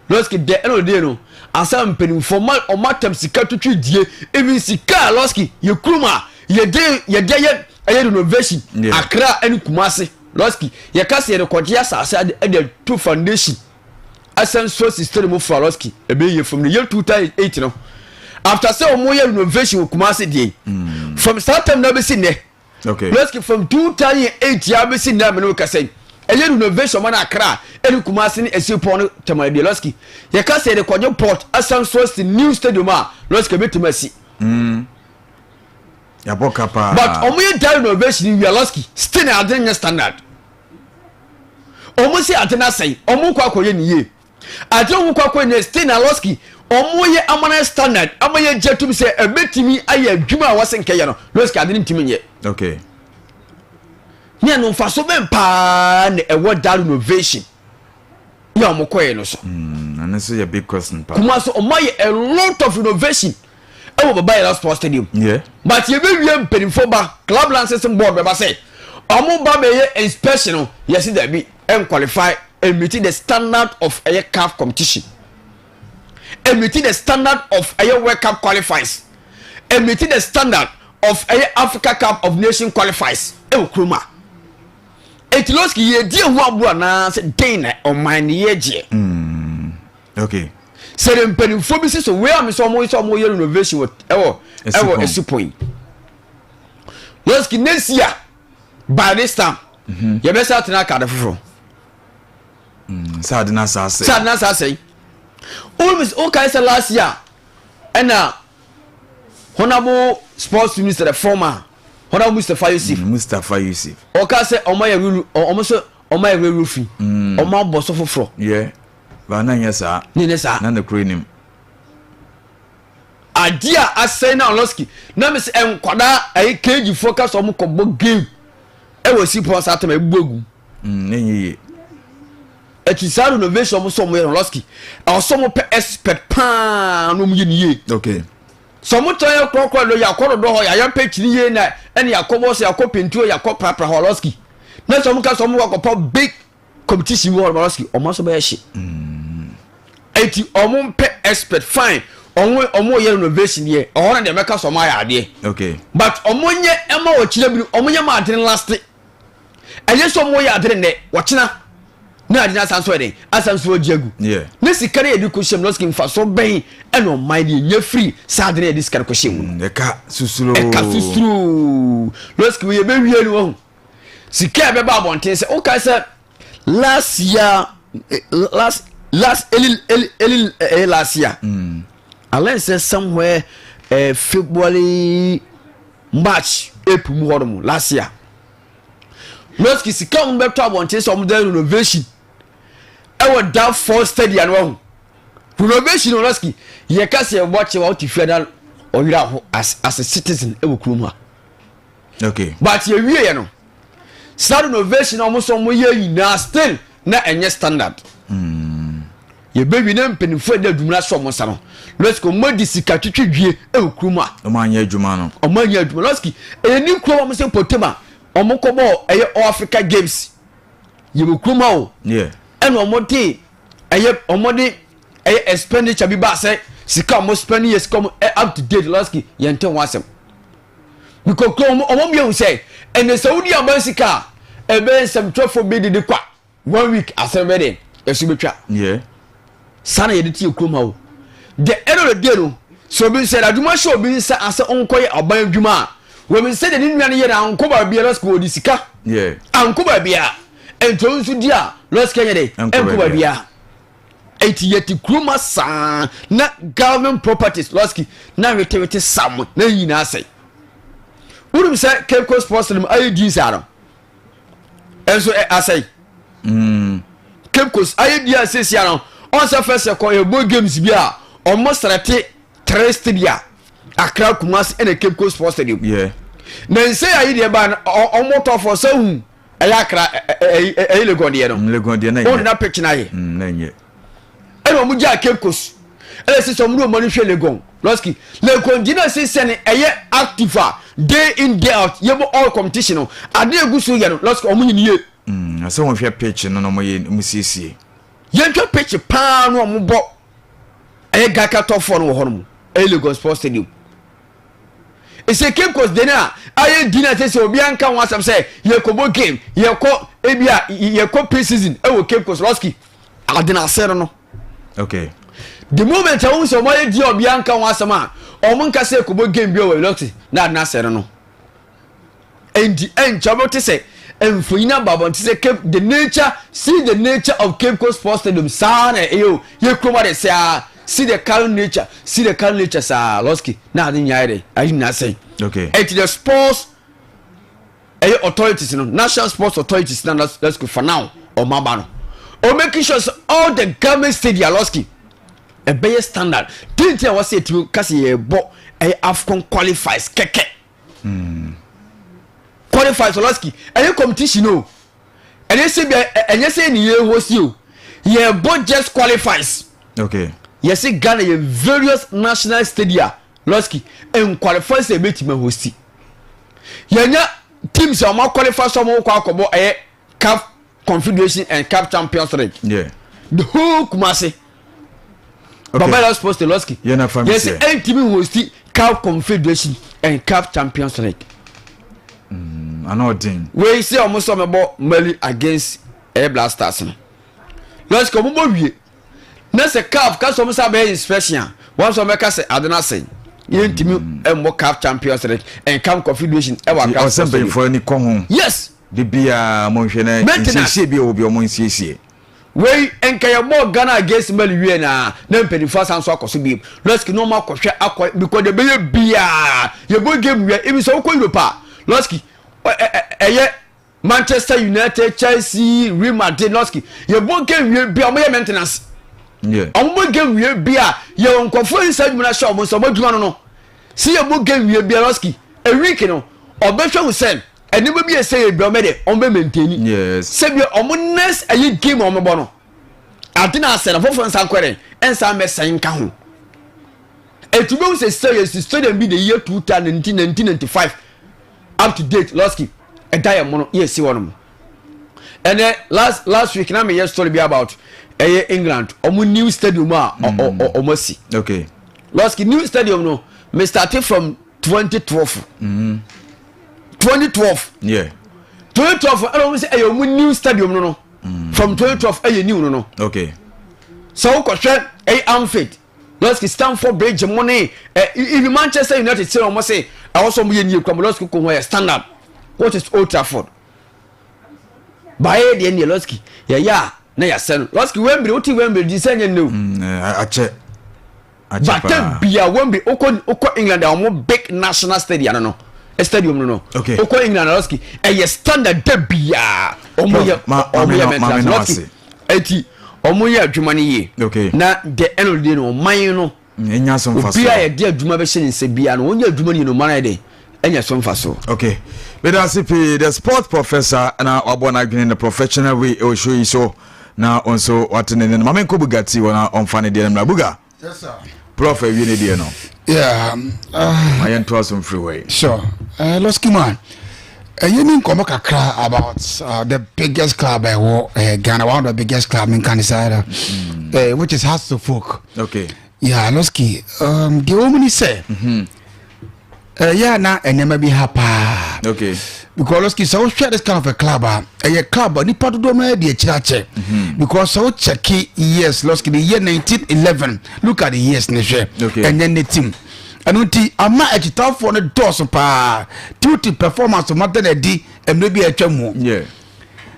Loski de eno de no ansa mpeni formal o matem sika tutwi die even sika Loski ye kruma ye de renovation Accra eni Kumasi Loski ye kase ye rekodie asase de two foundation ASANTE system of Loski ebe ye from the year 2008 no after say omo ye renovation Kumasi dey from start time na be sin ne okay Loski from 2008 ya be sin na me no ka say e ye renovation man Accra eni Kumasi ni Esipon Tamale dey Loski ye ka say the Kwadwo Port ASANTE new stadium a Loski betimasi ya boka pa but omo ye renovation we Loski still na adenya standard omo say atena say omo kwa akoye ni ye ajo kwa kwa ne stay na Loski omo ye amana standard amaye jetum se ebetimi aye adwuma wasenke ye no Loski adeni ntimi nye okay ni anu fa so ben pa na ewo da renovation ya omo koye no so and this is a big question pa kuma so omo ye a lot of renovation ewo baba ya Sports Stadium yeah but ye be wiem penifo ba club licensing board be ba say omo ba be ye inspection yes there be and qualify and meeting the standard of a CAF competition and meeting the standard of a World Cup qualifies and meeting the standard of a Africa Cup of Nation qualifies e okroma etiloski ye die hu abu na se den on my yeje okay say dem penifo bi so we am so mo ye renovation ewo Esipon Loski next year by this time ye be start na card foforo sadina sase always okay say last year and honorable sports minister the former honorable Mustafa Yusuf okay say omoye rule omoso omoye rule omo boso foforo yeah ba na nya sa na na kronim adia asay na Loski na me se enkwada ay keji focus omo kobo game e wo si pon sa tema egbogu nenye etisa renovation mo so mo Loski also mo pe expert pa no mo ye niye okay so mo toye krokro do yakoro do ho ya yampe chiri ye na ene yakobo so yakop pintuo yakop prapra holoski na so mo ka so mo yakop big competition wo holoski o mo so be hye eti o mo pe expert fine omo ye renovation ye o na de meka so ma ya ade okay but omo nye ema wo chira bi omo nye ma ade last eye so mo ya ade ne wo china na ade na sanso ede asanso ojiagu yeah ne sikare edi ko shem loskin fa so ben e no mind ye free sadre edi sikare ko shem e ka susuru loskin we be wie ni wo sika be ba bonten se o ka se last year last year unless say somewhere February March April mu last year loskin sika mo be to bonten se o mo renovation ewo that four stadium no renovation no loskin ye ka se watch what you federal oyira ho as a citizen ewo kroma okay but ye wie no start renovation almost mo ye yina still na enye standard ye baby na mpenifo da dumra so mo sa no loskin mo di sika twetwedwie ewo kroma o ma anya adwuma no loskin eni kroma mo se potema omo kobo eye Africa Games ye wo kroma o yeah and omode expenditure bi ba say sika mo spend years come up to date loskin yenten wasem because omo me say and Saudi America e be some trafo be de kwa 1 week asebede esu betwa yeah sana ye de tie kroma o the end of the day no so be said aduma show be say ase onkoye oban adwuma we be say de nnuan ye na ankoba bia loskin odi sika yeah ankoba bia ento nsu dia loskin ye de ankoba bia eti yeti kroma sa na government properties loskin na retewete sam na yina say urum say Cape Coast Sports lim ayedi saro enso asay Cape Coast ayedi asesi ano on se first ko e bo games bia almost 3 stadia Accra Kumasi and Cape Coast Sports Stadium yeah na say ayedi ba omoto for so hu ayakra Legonde no Legonde na on na pitch na ye na nye eno mu ja Cape Coast se so mu mo ni hwe Legon loskin Legonde na se sene eye active day in day out ye bo all competition no ade egusu ye no loskin omu nyini ye ase won hwe pitch no mo ye musiesie ye hwe pitch pa no mo bo eye gaka top 4 no ho no Lagos Sports Stadium ese Cape Coast de na aye dina se obi anka won asem say ye kobo game ye ko ebia ye ko pre-season e wo Cape Coast loskin adina asero no okay the moment I want somebody di obi anka won asem a omo nka say kobo game bi o we loskin na adina asero no and chabot say emfoyina babon say the nature see the nature of Cape Coast Sports Stadium sana yo ye kroma de say see the current nature sa loskin na adin yaire ayi na say okay et the sports authorities no national sports authorities na let's go for now or mabano or making sure all the government stadia loskin a better standard didn't I was say to kasi ye bo AFCON qualifies keke qualifies loskin any competition no and you say ni ye host you ye bo just qualifies okay yes see Ghana ye various national stadia loskin and qualifies a bit me hosti yenya teams are more qualified some more kwakobo CAF Confederation and CAF Champions League yeah the whole Kumasi okay. Baba supposed to loskin yes any team hosti CAF Confederation and CAF Champions League anodin we say almost some about Mali against Air Blasters loskin mo bo wie na se CAF ka so mo sa be inspection once o make say adena say yentimi emmo CAF Champions League and CAF Confederation e wa CAF Assembly for any ko ho yes de bia mo hwe na insiesie bia obi o mo insiesie we enka ye mo Ghana against Mali wie na mpedi for sanso akoso bi loskin no ma kohwe akọ because de be bia ye bo game wie e bi so ko Europa loskin eye Manchester United, Chelsea, Real Madrid loskin ye bo game wie bia mo ye maintenance yeah omo game wie bia ye onkofo inside mu na show mo so moduma no see ye bo game wie bia loskin a week no obehwe wo sen eni bo bia say e bia me de on be maintain yes say bia omo next ayi game omo bo no adina asera fofo nsan kwere ensa me sen ka ho And to be say stadium be the year 1995 up to date. Losky, a dire mono. Yes, see one. And then last week, now me yes story be about England. New stadium or mercy. Okay. Losky new stadium no. Me started from 2012. 2012. Yeah. 2012. I don't say a new stadium no. From 2012 a new no. Okay. So question a unfit. Losky Stamford Bridge money. If Manchester United say almost say I also be new come Losky come stand up. What is Old Trafford? By the end Losky. Yeah. Na ya sen. Losky Wembley oti Wembley design no. I check. But then be a Wembley oko England are big national stadium no. A stadium no. Okay. Oko England Losky. A standard debia. Losky. Eti omoye adwuma ye. Okay. Na the end of the day no man no. Enya som faso. Bia ye de adwuma be hye nse bia no onya adwuma ni no man de. Enya som faso. Okay. But as if the sport professor na wabona in the professional way o show you so na also what in the mama ko bugati wona on fane de na buga. Yes sir. Prof you need there no. Yeah. I am to some freeway. Sure. Losky man. You mean come about the biggest club Ghana, one of the biggest club in Kanisada, which is Hearts of Folk. Okay. Yeah, Losky. The woman say, yeah, now and never be happy. Okay. Because Losky so share this kind of a club, a club, ni part of the church. Because so check years, Losky the year 1911. Look at the years, okay. And then the team. Anuti ama ekita for the doors pa duty performance matter na di emre bi atwamu yeah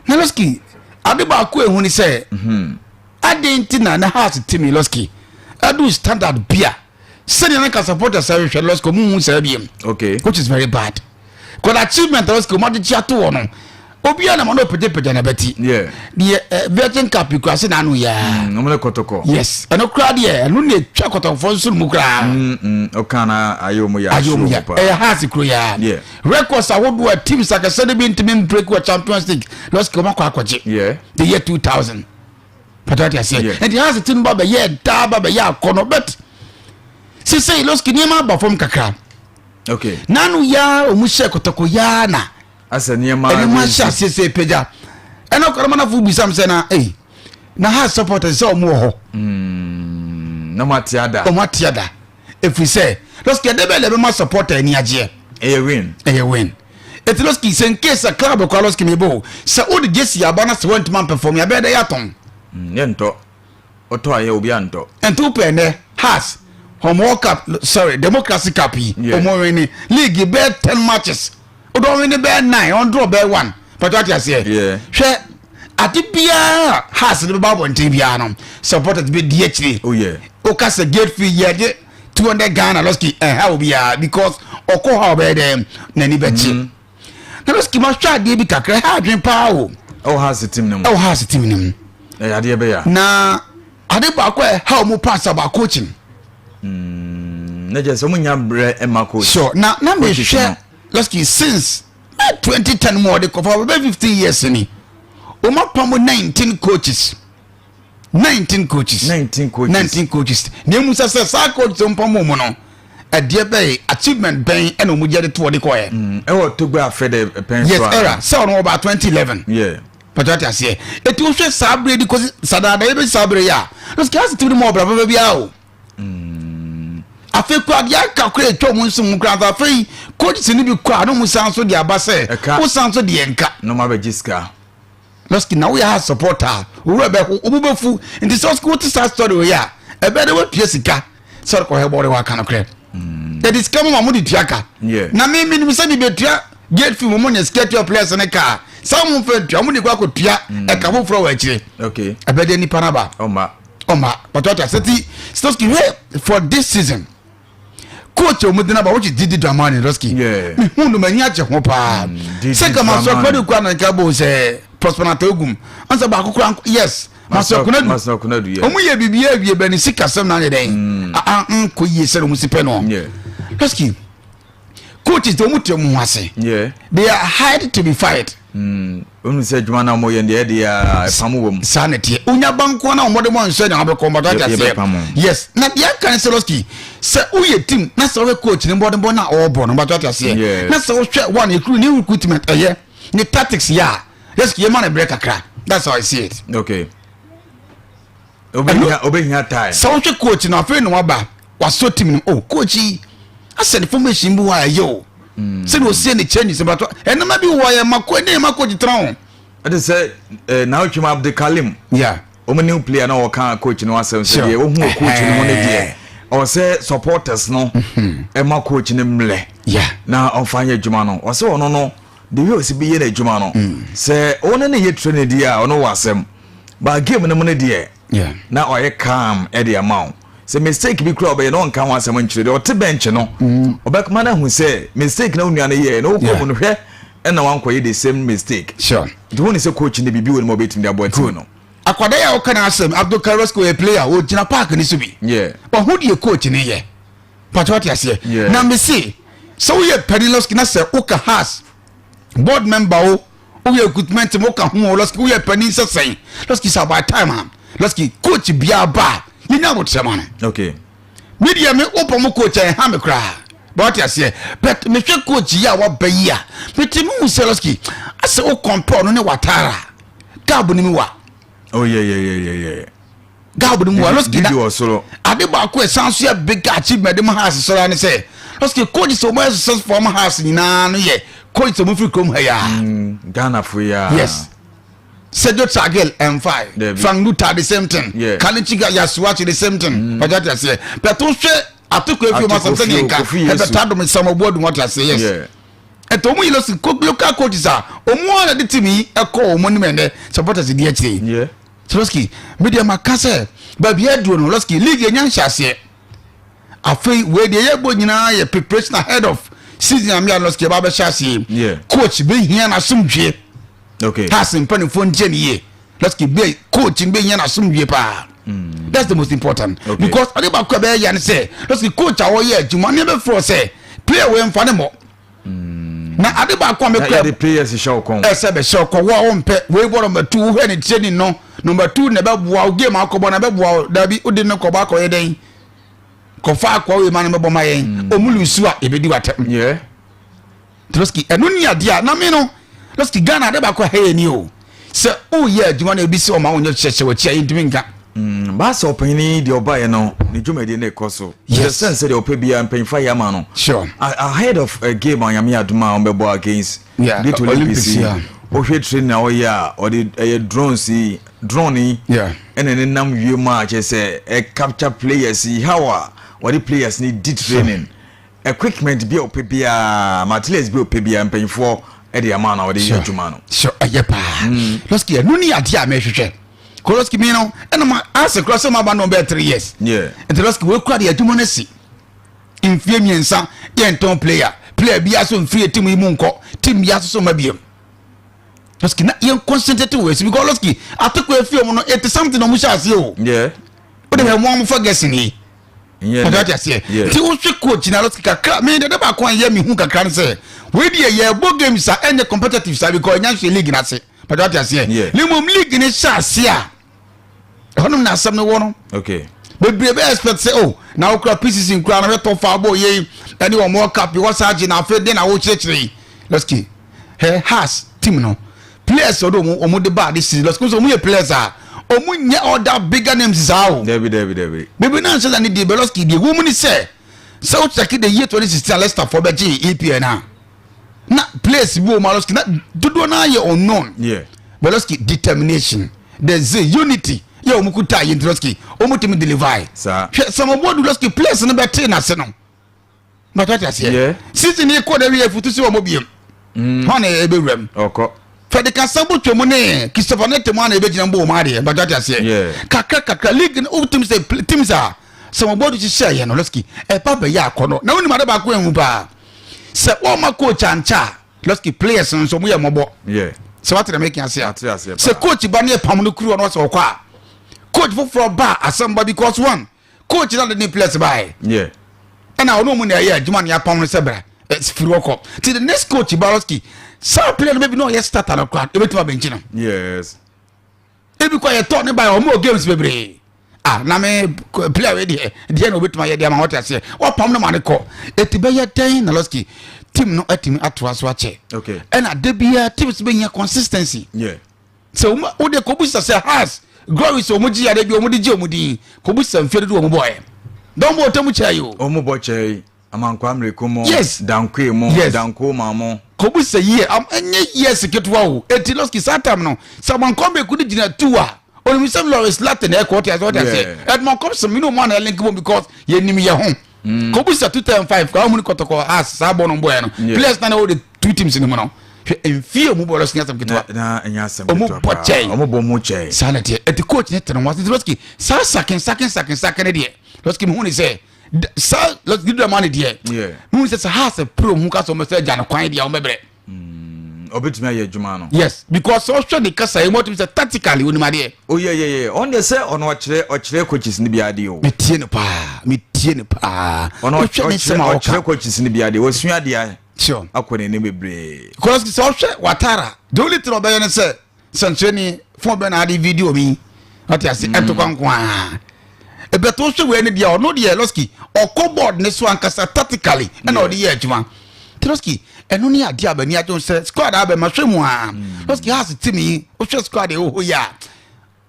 na Losky ade ba ko ehun ni say ade na house team Losky adu standard bia senior na supporter say hwe Losky mu say biem okay which is very bad because achievement Losky ma de chiato wono obi ana no peje na beti yeah the virgin cap you kwase na anu ya nomle kotoko yes eno kra de enu ne twa kotoko fo nsul mu kra okana ayomu ya has kro ya yeah records awodo a teams akasede bi ntimi break wa Champions League Losky ma kwa kwaje yeah the year 2000 but what I say yeah. And the has team baba yeah da baba ya kono bet say Losky ni ma ba form kakra okay nanu ya omushe kotoko ya na asa niema eni ma sha se peja eno koroma na fu bisam se na na ha supporters so mu ho na matiada if we say Losky de be le be ma supporter ni age e win it Losky say in case a club ko Losky me bo se o de gesi aba na se want man perform ya be de yaton yento oto aye obi anto ento pe ne has World Cup sorry Democracy Cup omo win league be 10 matches don't win the bad 9 on draw bad 1 but what you say yeah share atibia has the babo ntibia no supported be DHD oh yeah okase gate fee ye 200 Ghana Losky how be because oko how be dem na ni bechi na Losky ma twa de bi kakra ha adwen pa oh has the team nim ade be ya na ade ba ko how mu pass about coaching na je so munya bre e ma coach so na me share Losky since 2010 more the cover about 15 years ni o ma pamo 19 coaches na musa sa coach so pamo mo no ade be achievement ben e no mu je de to de ko e wo to gba afede pen yes era so no about 2011 yeah but what I say it was just sabre because sadada e be sabre ya Losky has to do more brother bia o afi kwa dia calculate to mun sun kra za fi coach ni bi kwa no musan so dia ba se musan so dia nka no ma be jiska Losky now we have supporter we be obubefu in the source quote start story we ya e be de we pie sika so ko he body wa kan kra that is come ma mudi tiaka na me ni se bi betua gate fi mo nya skate your players ne ka some fe tua mo ni kwa ko tua e ka fo fro wa chire okay e be de ni panaba oma but what I say Losky for this season coach omudina ba which did Dramani Losky yeah hunu mani ache ho pa se kama so kwadu kwa na ka bo se prosperity ogum ansa ba akukura yes maso kunadu yeah omu ye bibia wie be ni sika sem na ne den ko yi se no musipe no yeah Losky coaches do mutu mu hase yeah they are hired to be fired Unu say adwuma na mo ye de pamu wom. Sanity. Unya banko na omode mo nso na abeko mbato ase. Yes. Na dia kan Seloski. Se uye team na se we coach ni mbode mbona obo no mbato ase. Na se wo hwe one recruit ni recruitment ni tactics ya. Yes, ye man break akra. That's how I see it. Okay. Obey time. So coach na fe no aba. Was team no coach. I said the formation bu wa yo. Say no see any changes but and na bi wo ya makodi tron. I say now Chima Abdul Kalim. Yeah. O new player na o kan coach no asem say o hu coach no ne die. O say supporters no e ma coach ne mle. Yeah. Na on fanya adwuma no. O say ono no the way o si bi ye na adwuma no. Say ono ne ye train dia ono wasem. Ba game no ne die. Yeah. Na o ye calm e the amount. Say mistake bi kura obey no nka ho asem nkyere o te bench no. Obekma na hu say mistake na onua na ye na o ko no hwe e na wan koye the same mistake. Sure. The one is a coach in the bibi when mobetim the boy no. Akwada ya o kana asem Abdul Carrasco a player o jina park ni so bi. Yeah. But who the coach ni ye? But what you say? Na me say so we Periloski na say Oka has board member o we equipment mo ka hu o Loski we pani say Loski say by time am. Loski coach bia ba. You know what man. Okay. Media me open mo coach e ha me kra. But you say but me hwe coach ya wa ba yi a. Metimu Seloski ase o compare no ne watara. Gabu ni mi wa. Oh yeah. Gabu ni mi wa Loski na. Video solo. Ade ba ko esanso ya big achievement dem house so na say. Loski coach so mo successful mo house ni na no ye. Coach so mo free come here. Ghana for ya. Yes. Sejo Tagel M5. Frank Luta the same thing. Yeah. Kalichiga Yasuachi the same thing. But that I say. But to say atuko if you must say nka. E betado me some board what I say yes. Yeah. Eto mu yilo si local coaches are omo na the team e ko omo ni mende supporters di achi. Yeah. Loski media makase ba bia duo no Loski league enyan hyase. Afei we de ye bo nyina ye preparation ahead of season am ya Loski ba be hyase. Yeah. Coach be hia na sumdwe. Okay. Has in penny phone jenny. Let's keep be coaching being an assumed pa. That's the most important. Okay. Because I about Quebec and say, let's get coach our year, you never for say, play away for them. Now, I about come the players shall come. I said, shock or one pet, way number 2, when it's training no. Number 2, never wow game, I'll come on a wow, there be Udin Cobaco a day. Cofa, call man about my aim. Omulusua, if you do at yeah. Trotsky, and Unia, dear, no, me. Let's get Ghana, they back here in you. So, oh, yeah, do you want to be so on your chest or chair in doing that? Bass opening the Obaya no, the Jumedine Coso. Yes, sense the Opebia and paying fireman. Sure. Ahead of a game on Yamia Duma on Bebo against little Olympics. Or train now, yeah, or the drone, yeah, and then number you match as a capture players, see how what the players need training. Equipment be Opebia, materials be Opebia and paying for. Edi amana odi yejuma sure ayepa Loski no ni adia me hwehwe Koloski me no ena ma ase cross ma ba no be 3 years yeah and Loski we kura de adwuma na si mfie miensa ye nton player bi aso mfie team mu nko team bi aso so ma biem Loski na ye concentrate we because Loski ateko afie mu no it is something no mu sha ase o yeah o de mo am forgetting ni yeah that is here ti wo hwe coach na Loski kakra me de ba kon ye mi hu kakra ne say we dey ye bo games are any competitive side because nyanhwe league na se but what you say limum league ni sha se a honum na asem ne wo no okay we be expect say oh na okra pieces in kra na we to fa bo ye any one more cap you was charge na fe dey na wo chechiri let's key he has team no players odo omo de ba this let's go so mu ye players are omo nya other bigger names is how David baby na say na ni de Beloski de wo mu ni say so check the year 2016 Leicester for beji EPN na place bi o Beloski na dodo na ye unknown yeah Beloski determination there's a unity ye o mukuta ye Beloski o mutimi deliver sir some of Beloski place no be na se no but what I say yeah season e ko da we futu se o mo biem na e be wram oko Fede ka sabu twemu ne Christopher Netema na e be gina bo ma de but what I say yeah kakra league no teams say teams are some of Beloski share ye no Beloski e pa be ya akono na woni ma de ba ko enwu ba se o ma coach ancha Beloski players so mo ye mobo yeah so what they making say se coach ba ne pam no kru no so kwa coach for ba asamba because one coach na the players by yeah and I no mu na ye adwuma ne pam no se bra it's free work to the next coach Beloski some player maybe no yes start on a crowd e betima bench no yes e be quite talk by o more games bebre na me player we dey no betima ye dey ma what say o pam no man ko etibe ye den na loski team no atimi ato aso ache okay and at debia teams be nya consistency yeah so wo de kobusa say has glory so muji ya de bi omudi ji omudi kobusa mfere do omo boy don bo temu chayo omo bo chai amankwa mreko mo yes dankwe mo danko mamo kobusa ye am enye yes ketwa wo etiloski satam no samankwa be kudi jina tuwa on mi sem Lawrence Latin e court as what I say Edmond Compson mi no man e link because ye nim ye ho kobusa 2005 ka omuni kotoko as sabo no boy no players na all the two teams ni mo no enfie mu bolos nya sam ketwa na nya sam ketwa omo bo mu chai sanity et coach ne tena was Loski sa sakin ne die Loski mu ni say sa Loski do man die mu say ha se pro mu ka so me say jan kwan dia o mebre obetumi aye adwuma no yes because so sure the kasa e motive say tactically woni ma die oh yeah on the say on ochire coaches ni bia de o me tie ne pa on ochire coaches ni bia de o sua dia sure akone ne bebre because so sure watara the only thing obaye ne say sancheni fo be na adi video mi ati ase etokwankwa e beto so we ne dia ono dia Loski oko board ne so ankasa tactically na odi ye adwuma Loski eno ni ade abani ajon se squad abe mahwemu a Loski has team o hwe squad e ho ya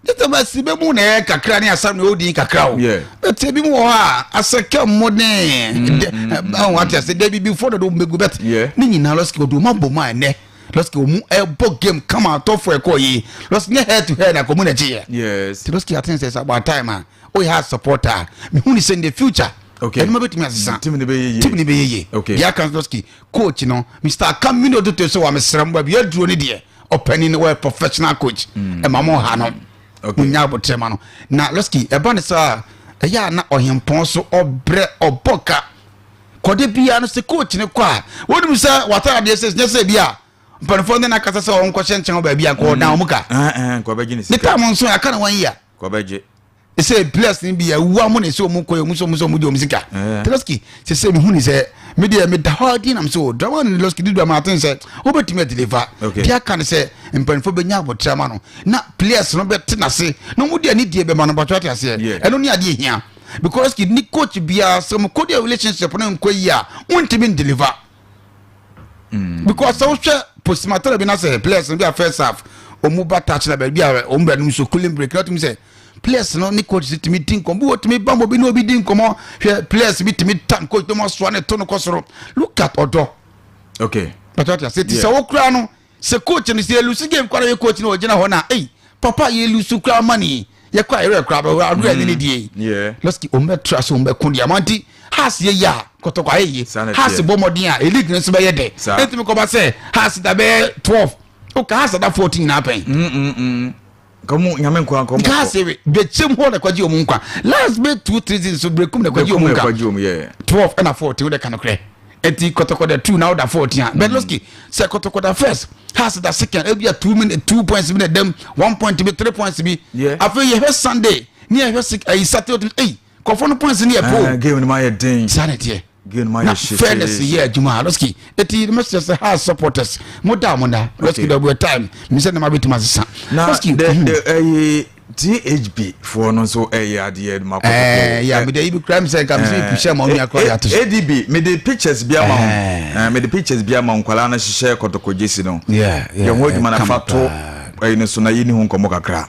dete ba sibe mu na kakra ni asam no odi kakra o but ebi mu ha asaka mo ne what I say dey before the megu bet ni nyina Loski odo mabo ma ne Loski omu e bo game come out of for ko yi Loski ne head to head na community yes Loski attend say about time o has supporter me hu ni say in the future okay and mabeti mi asesa team ni be ye okay ya kan Loski coach no Mr. Camino do to so wa mesramba bi aduro ni de opening we professional coach e mamo ha no okay munya botrema no na Loski e ba ne sa e ya na ohempon so obre oboka kode bia no se coach ne kwa wonu sa watara de ses nyese bia mpanfo ne na kasa se on kwhye nchen ba bia ko dan omuka ko ba gini ne ta mo so aka na wan ya ko ba je say place ni bia wu amu ne so mu koyo mu so mu de musika Loski se me hu ni se me de me da hard na so drama ni Loski di drama atin se obetime deliver dia kan se mpanfo be nya abotrama no na players no be tena se no mu de ani die be ma no batwate ase eno ni ade hia because ki ni coach bia some code relationship no nkoyi a untimi deliver because so hwe postmaster be na se players no be first half omu ba touch na be bia omu be no so cooling break not me say players no ni coach sit meeting kombu what me bambo bi no bi din komo players bi timi tan coach to mo so na to no kosoro look at odo okay but what you say so okra no se coach ni se lose game kwara coach no ogina ho na papa ye lose kra money ye kwa ere kra ba adu ni die Loski o me trust o me kun diamanti has ye ya kotoko aye has bomodin a league no so be ye de entimi ko ba se has da be 12 o ka has da 14 na pen komu nyame nkwa komu gasebe BECHEM ho na kwaji omunkwa last be 2-3 seasons so breakum na kwaji omunkwa 12 and 14 we de kanokre eti kotoko da 2 now da 14 but Loski say kotoko da first has the second e bia 2 minutes 2 points be dem 1 point be 3 points be after ye have Sunday ni ye Saturday kofo no points ni e po game ni ma ye den sanity game my shit fairness here juma Loski eti must say has supporters moda Loski double time me say na ma betima sesa Loski the THB for no so ade makoko yeah me dey be crime say kam say pusha ma mi akọ ya to ADB me the pictures bia ma me the pictures bia ma nkwala na hyehyɛ kotoko jesi no ye ho adwuma na fato no so na yini ho nkomo kakra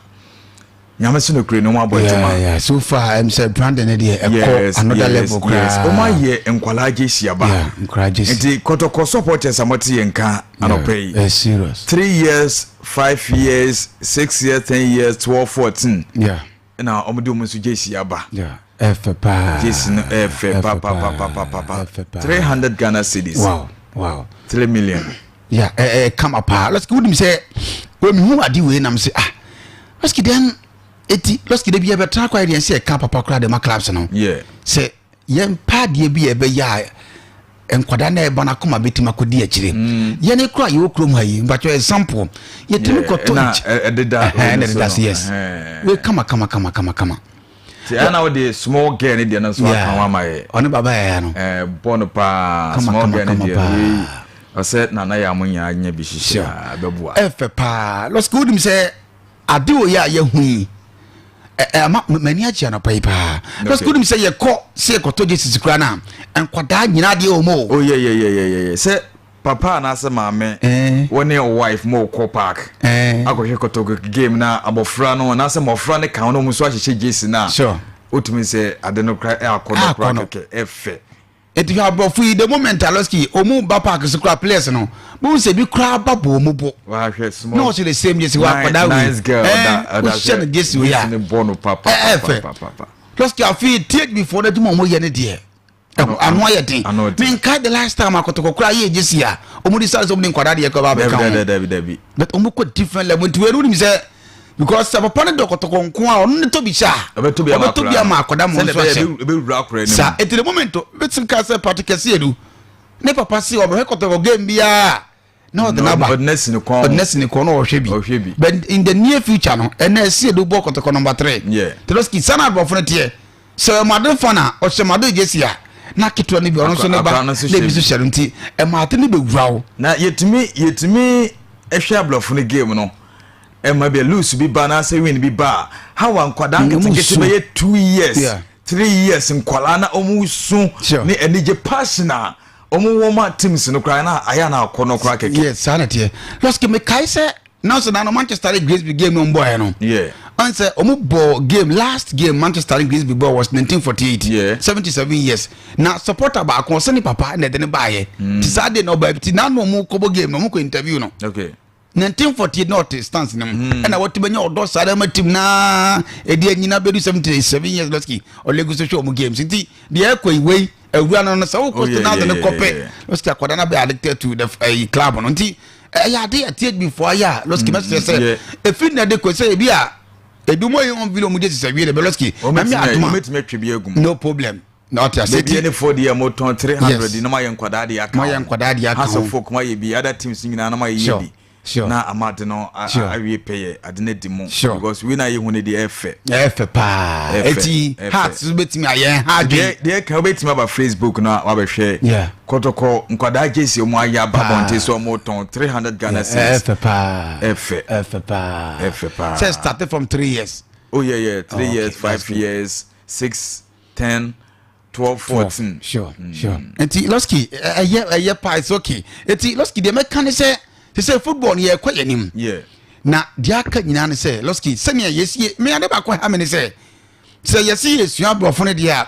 nyame se no kure no abo adwuma so far I'm say brand na dey another level yes o ma ye nkwala jesi aba nkwala jesi nti kotoko supporters amoti ye nka anopay serious 3 years 5 years 6 years 10 years 12 14 na omudu musu jesi aba FPA jesi no FPA 300 Ghana cedis wow 3 million come up let's go him say when who adi we na say let's get then eti Loski de bia betra kwa ide say ka papa kra de ma clubs no say yem pa de bia be ya enkwada na e bona koma betima kodi akire ye ne kra ye okrom ha yi but example ye timi koto na ededa yes we kama ti ana we the small girl ne de na so aka wa ma ye oni baba ya no bono pa small girl ne de I said na ya munya nya bi hihia bebua efe pa lo school dim say ade o ya hu mani agia na pa lo school dim say ye ko se ekoto Jesus kura na enkwada nyina de o mo oh yeah say papa na se maame woni wife mo ko park akohwe KOTOKO game na abofra no na se mofra ne kan no muso ahyeche Jesus na sure otumi say ade no kra akono kra ke efe it you have for the moment aloski omu ba park secret place no bu se bi kra ba bo mu bo wa hwe small no so the same yes wa kwada we nice girl that share this we ya ne bono papa aloski afi take before that mo ye ne de anu aye den me nka the last time KOTOKO kra ye jesi a omu di sales omu ni kwada de ko ba be kan David but omu ko different level to we no say because papa ne KOTOKO nko a onu ne to bi sha obeto bi ama akoda mo so se be wura akora ni sa at the moment betin ka say partikasi edu ne papa si obo KOTOKO game bia no the number odness ni kon no ohwe bi but in the near future no na si edu bo KOTOKO number 3 yeah teloski sana bo fone tie so madu fana o se madu jesia na kitwa ni bi ono so ne ba na bi so share nti e ma ate ne be wurawo na yetimi ehwe ablofo ne game no Emma be lose bi ba na say win bi ba how ankwada nkete be 2 years 3 years nkwala na omusu ni enije passion omu woma teams no kra na aya na akono kra keke yes sanete loske me kai say now so na Manchester Grimsby game no boy no yeah and say omu ball game last game Manchester Grimsby ball was 1948 yeah 77 years na supporter ba kon se ni papa na de ne baaye ti sade no ba ti na no mu kobo game no mu ko interview no okay 1948 not stance nem and what benya odo sare matim na edi anyina bedu 77 years loski o Lagos show mu games nti de ekoi awura no so wo cost na the kope loski akoda na be addicted to the club no nti ya dey at before ya loski message say e fin na de ko say bi a edumo yi on video mu dey say be loski am ya atuma metime twe agum no problem not ya say be ne for the moton 300 na ma yenkwada de aka ma yenkwada de aka haso folk ma ye bi other teams nyina na ma ye bi sure na amade no awie peye adene dimo because we na ye hu ne de efe pa eti heart betimi ayen ha de ka betimi ba Facebook na wa be hwe KOTOKO nkwada jesi omo aya babonte so omo ton 300 Ghana cedis efe pa say started from 3 years oh yeah 3 years 5 years 6 10 12 14 sure eti loski pa it's okay eti loski de mechanic say football ye kwa yanim na diaka nyina ne say loski sene yesie me ade ba kwa ha me ne say yesie esua brofo ne dia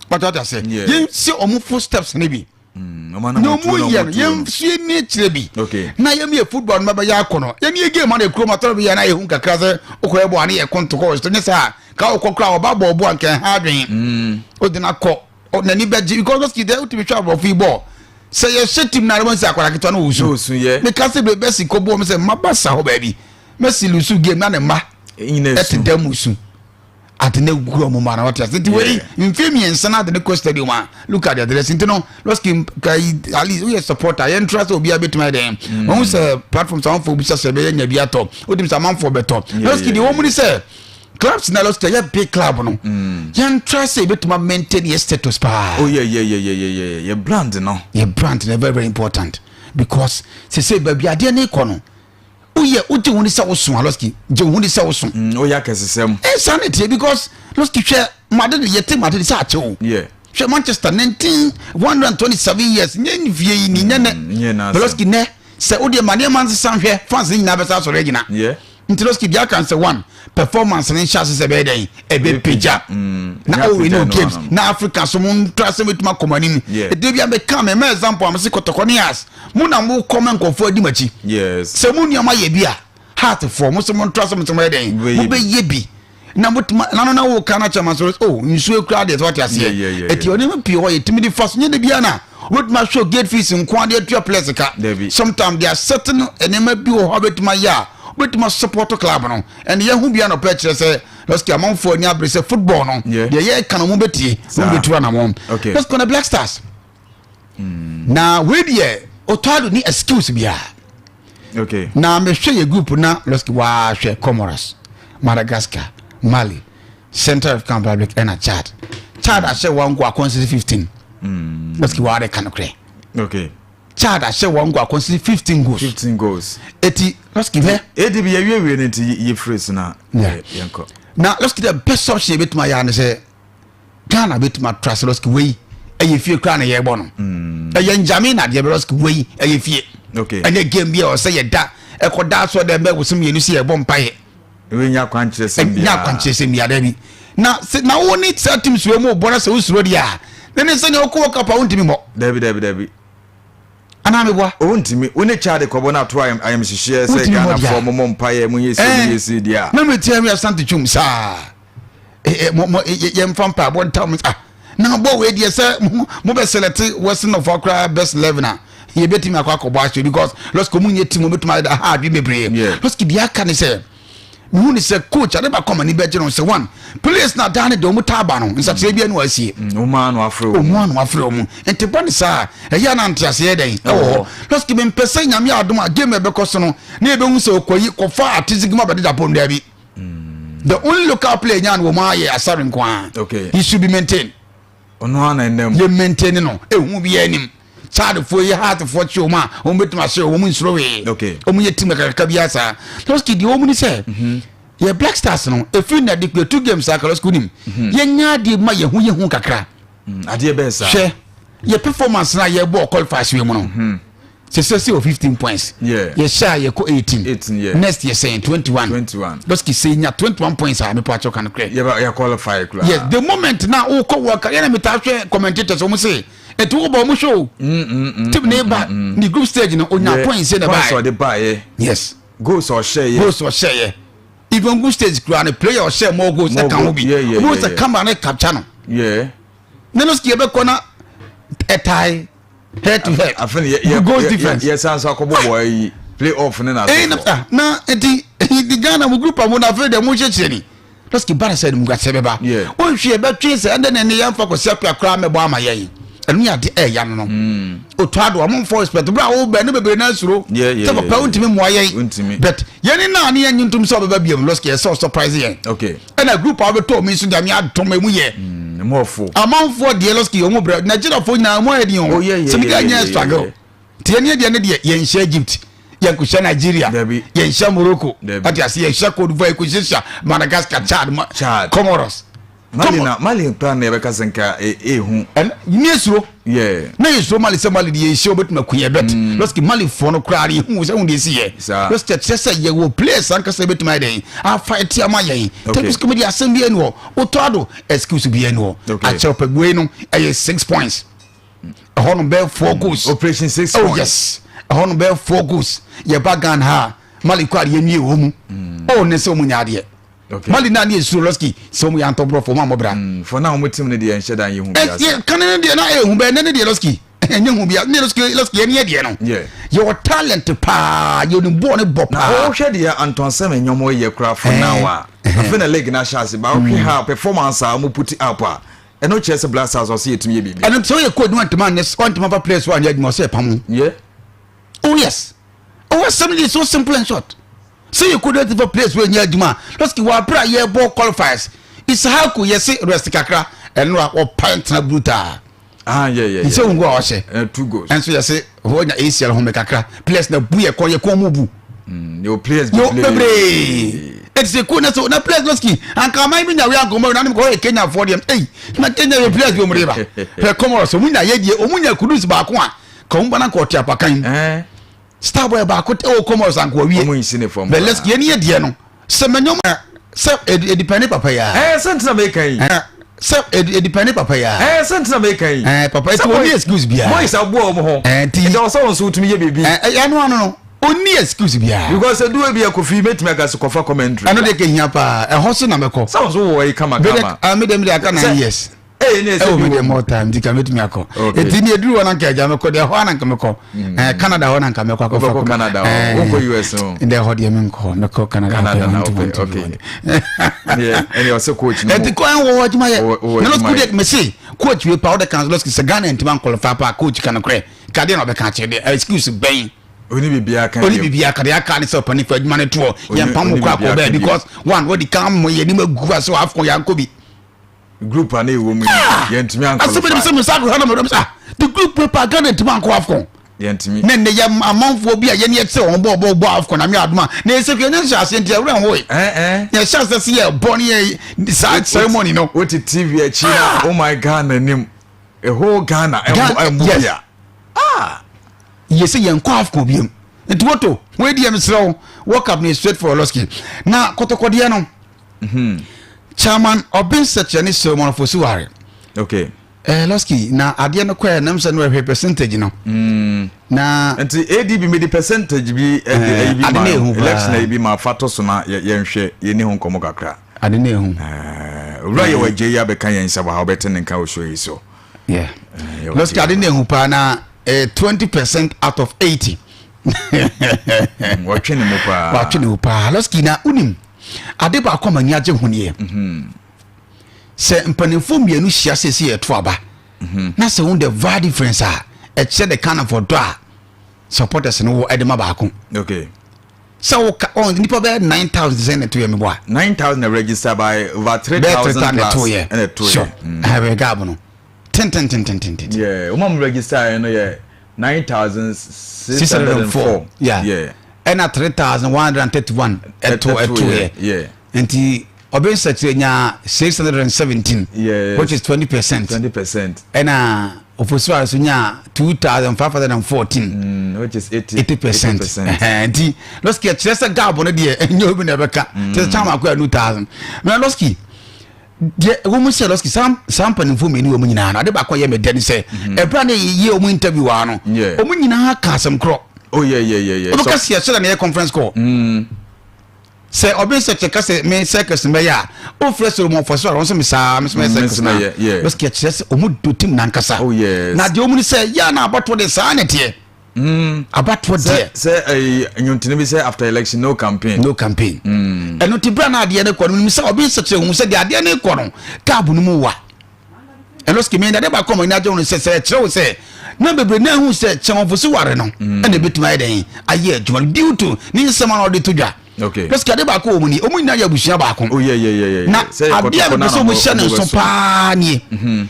patata say yen si omu full steps ne bi no mu yen sie ni kire bi na yem ye football ma ba ya kono yen ye game na ekro matoro bi ya na ye hu kakra say okọ ebo ane ye kontoko so ne say ka okokra oba bo ankan ha dwen odina ko nani beji because loski dey ultimate travel for football say your team na remember say akwara kitwa no wusu ye me ka say be best kobo me say mabasa ho ba bi Messi lusu game na ne ma et dem wusu atene guro mo ma na what say we infemi ensa na de ko stadium look at the address no lost him kai ali we supporter yen trust obi abetima dem won say platform sound for bisa say be nya bi atop odim say man for better lost the woman say clubs na lost ya big club no yan trust say betima maintain your status pa oh yeah your brand no your brand is very very important because say baby ade na ikono oye oje woni say wosun aloski je woni say wosun oya kesesem sanity because loski hwe madde yete madde say achewo yeah hwe Manchester 127 years nyen vie ni nyene loski ne say odi mane man san hwe fans nyina be sa so regina yeah Intiloski dia can say one performance in chance se be den e be pija na o we no games na Africa so mun trust with ma komani e dey bia be come me example am se KOTOKO nias mu na mu comment ko adi machi yes se mu niam aye bia heart for mu so mun trust mu be den mu be ye bi na mutuma na wo kana chama so oh nsu ekura de what you say eti oni me pio ye timi di first nye de bia na what ma show gate fees in kwande to place ka sometimes there are certain enema bi wo habetuma ya but must support the club no and ye hu bia no picture say let's get among for nya say football no ye kan mo betie mo betu na mo let's go na Black Stars na we dey otado ni excuse bia okay na me hwe ye group na let's go wa hwe Comoros Madagascar Mali Central African Republic and Chad I say one go consider 15 let's go wa de kan kre okay Chad I share one goal concede 15 goals. 15 goals. Eti let's give her. Edi be we nti ye phrase na. Yanko. Now let's get the best option bit my yarn say Ghana bit my trust let's we e fie kra na ye bo no. E ye njame na de let's we e fie. Okay. And the game be or say ye da e ko da so dem be wo sim ye nu see e bo mpaye. We nya kwanche sem bia. Nya kwanche sem bia da bi. Na woni tell teams we mo bona se usuro dia. Then say you ko kapa wontimi mo. Dabi. Ana me boa. Wontimi woni Chad ko bona to I am share say Ghana for mo mpaye mo yesi dia. Na me tell me asante chum sa. Mo ye mfampa bon tam ah. Na bo we dia say mo be select Western of Accra best 11 na. Ye beti me akwa boa because let's come nye team mo betuma da hard be bebre. Let's ki dia kan say who is a coach I never come and be on say one players na dane do mu taba no nsa tire bia no asie o man no afro mu enti bone sa e ya na ntiase ye den let's give him person nyame adom a game e be koso no na e be hu se okoyi kofa atizigima be Japan da bi the only local player nyan wo ma ye asare kwa okay he should be maintained ono ana nem ye maintain no e hu bia nim Chad for ye heart for choma o betuma se o mu nsuro we okay o mu ye team ka bia sa let's give the o mu ni say ye Black Stars no if you na the 2 games akala school nim ye nya de ma ye hu kakra ade be sa she ye performance na ye ball qualifiers we mu no say o 15 points ye sha ye ko 18 next year saying 21 let's keep saying 21 points me pacho kan kre ye qualify kula yes the moment na o ko work ye na me ta hwe commentators o mu say et wo bo mu show tip neighbor the group stage no onya points in the buy yes goals or share even group stage ground player or share more goals that can be who's the camera na capture no let's keep be corner a tie head to head. I think goals difference. Yes, answer ko boy play off na na enti the Ghana group am na afraid dem mo checheni. Let's keep bara said mugwa sebeba. O hwe be twe se and then ne yamfa ko sepia kra me bo amaye. Enu ya de ya no. O to ado am for respect bra o be ne bebe na suro. Se papa untimi mo aye. But yeni na ne yintum so beba biem let's keep so surprise yen. Okay. And a group of to me so dem ya dom emu ye. More for amount for the Eloski omo bra Nigeria for na mo edi on so me ga nya struggle tie ne de yen share Egypt yen ku share Nigeria yen share Morocco ati ase yen share Cote d'Ivoire ku share Madagascar Chad Comoros Mali plan na be kasenka hu ni esuro na esuro Mali se Mali de share obetima ku ye bet Eloski Mali for no kra hu se hu de si ye Eloski say ye wo place anka se obetima den a fight ama yen take come di asem bi enu o to ado excuse bi enu a chepe gwe no 6 points a hono be 4 goals operation 6 points yes a hono be 4 goals ye bagan ha Mali kwa ye nwie wo mu o ne se o mu nyaade okay Mali na ne esuro Eloski so mu ya ntobro for ma bra for now mo team ne de en sheda ye hu bia kan ne de na hu be ne de Eloski enye hu bia ne Eloski ne de no your talent pa you ni born bopa o hwe de Anton Sem enyomo ye kra for now a afena league na chance ba o hwe ha performance a mo put up a eno chese Black Stars o se etimi ye bibi and so you could want man this want to place one you must say pam oh yes oh something so simple and short so you could have a place where you aduma let's ki wa bra ye ball qualifiers it's how ku yes rest kakra and no o pint na brutal yeah so ngo o she 2 goals and so you say ho nya ACL ho me kakra place na bu ye ko mu bu your players yo bebre it's a cool so na players Loski and come I mean na we are go na ko Kenya for them na Kenya we players go mo river pe come so munya ye die omunya kudus ba ko a ko mba na ko tia pakan Starboy ba ko o come so anko wie omun sine form but let's ye ne die no se manyom se e depend papa ya sentina me kan se e depend papa ya sentina me kan papa it won't excuse bia boys abo mo ho ti do so so tumi ye bebi ya no oni excuse bia because do e bia kofi metime gas kofa commentary ano de ke hia pa e ho so na meko so so wo yi kama me dem de aka na yes ne se bi more time di ka metime akọ etini eduru wona nka ja meko de ho na nka meko Canada ho na nka meko akọ Canada o ko US no in the ho de menko na ko Canada na okay and you also coach no et ko an wo wajuma ye na los kudek me see coach we pa o de kan los ki se Ghana entiman qualify pa coach kan kre ka de no be kan che de excuse ben oni bibia kan de aka ni so pani for adwuma ne to ye pam ko akọ be because one what the come ye ni magu so afọ ya nko bi group ana ewo mu ye ntimi anko asebe dem se me sakro hana me dem sa the group paper Ghana ntimi anko afọ yentimi na ne yam amanfo bi a ye ne yetse on bo afko na me aduma na ese kwe ne nsa asente awura ho ya chance se ye born ye ceremony no what TV a china oh my God na nim a whole Ghana yes. Yes ye nko afko biem nti woto we die msrew work up ni straight for Oloski na Kotoko de no chairman obin section ceremony for Suware okay Oloski na ade no kwa nam se no percentage no na nti ADB me the percentage bi election bi ma fato so na ye nhwe ye ni ho nkomo kakra ade na ehu ura ye waje ya be kan yen saba ha obete ne nka wo show yi so yeah Oloski ade na ehu pa na 20% out of 80 watching mu pa Oloski na unim ade ba akoma nya je hunie se mpanefo mienu hia sese ye to aba na se won the value difference a che the kind of do supporters no edema ba ko okay so on nipa be 9000 zen to ye me boy 9000 register by over 3000 plus and a 2 sure have a gab no 10 yeah umam register no yeah 9604 yeah and at 3131 at 2 yeah and Obin Satrenya 617 which is 20% and Ofuswa Sunya 2514 which is 80%. And let's get just a gab on a dear and you'll be never cut. Just time I got 2000. Now, Losky, the woman said, Losky, some for me, woman, I did back what you did say. A brand year interview, yeah, woman in her custom crop. Oh, yeah. Because you're still an air conference call. Say obin se cheka se me circus me ya o fresh mo for so me sa me circus na let's get chess omudo tim na nkasa oh yes na de omuni say ya na abato de sa na tie abato de say nyuntine bi say after election no campaign eno ti bra na de ne ko no say obin se che hu say de ade ne ko no ka bu no mu wa eno ski me na de ba ko mo na je hu say chere say na bebre na hu say chemofo ware no ene betima den aye adwuma due to ni nsema na odi to dwa okay let's get back omuni omuni ya bushia baako oh yeah na adia be so mo hye ne so pa nie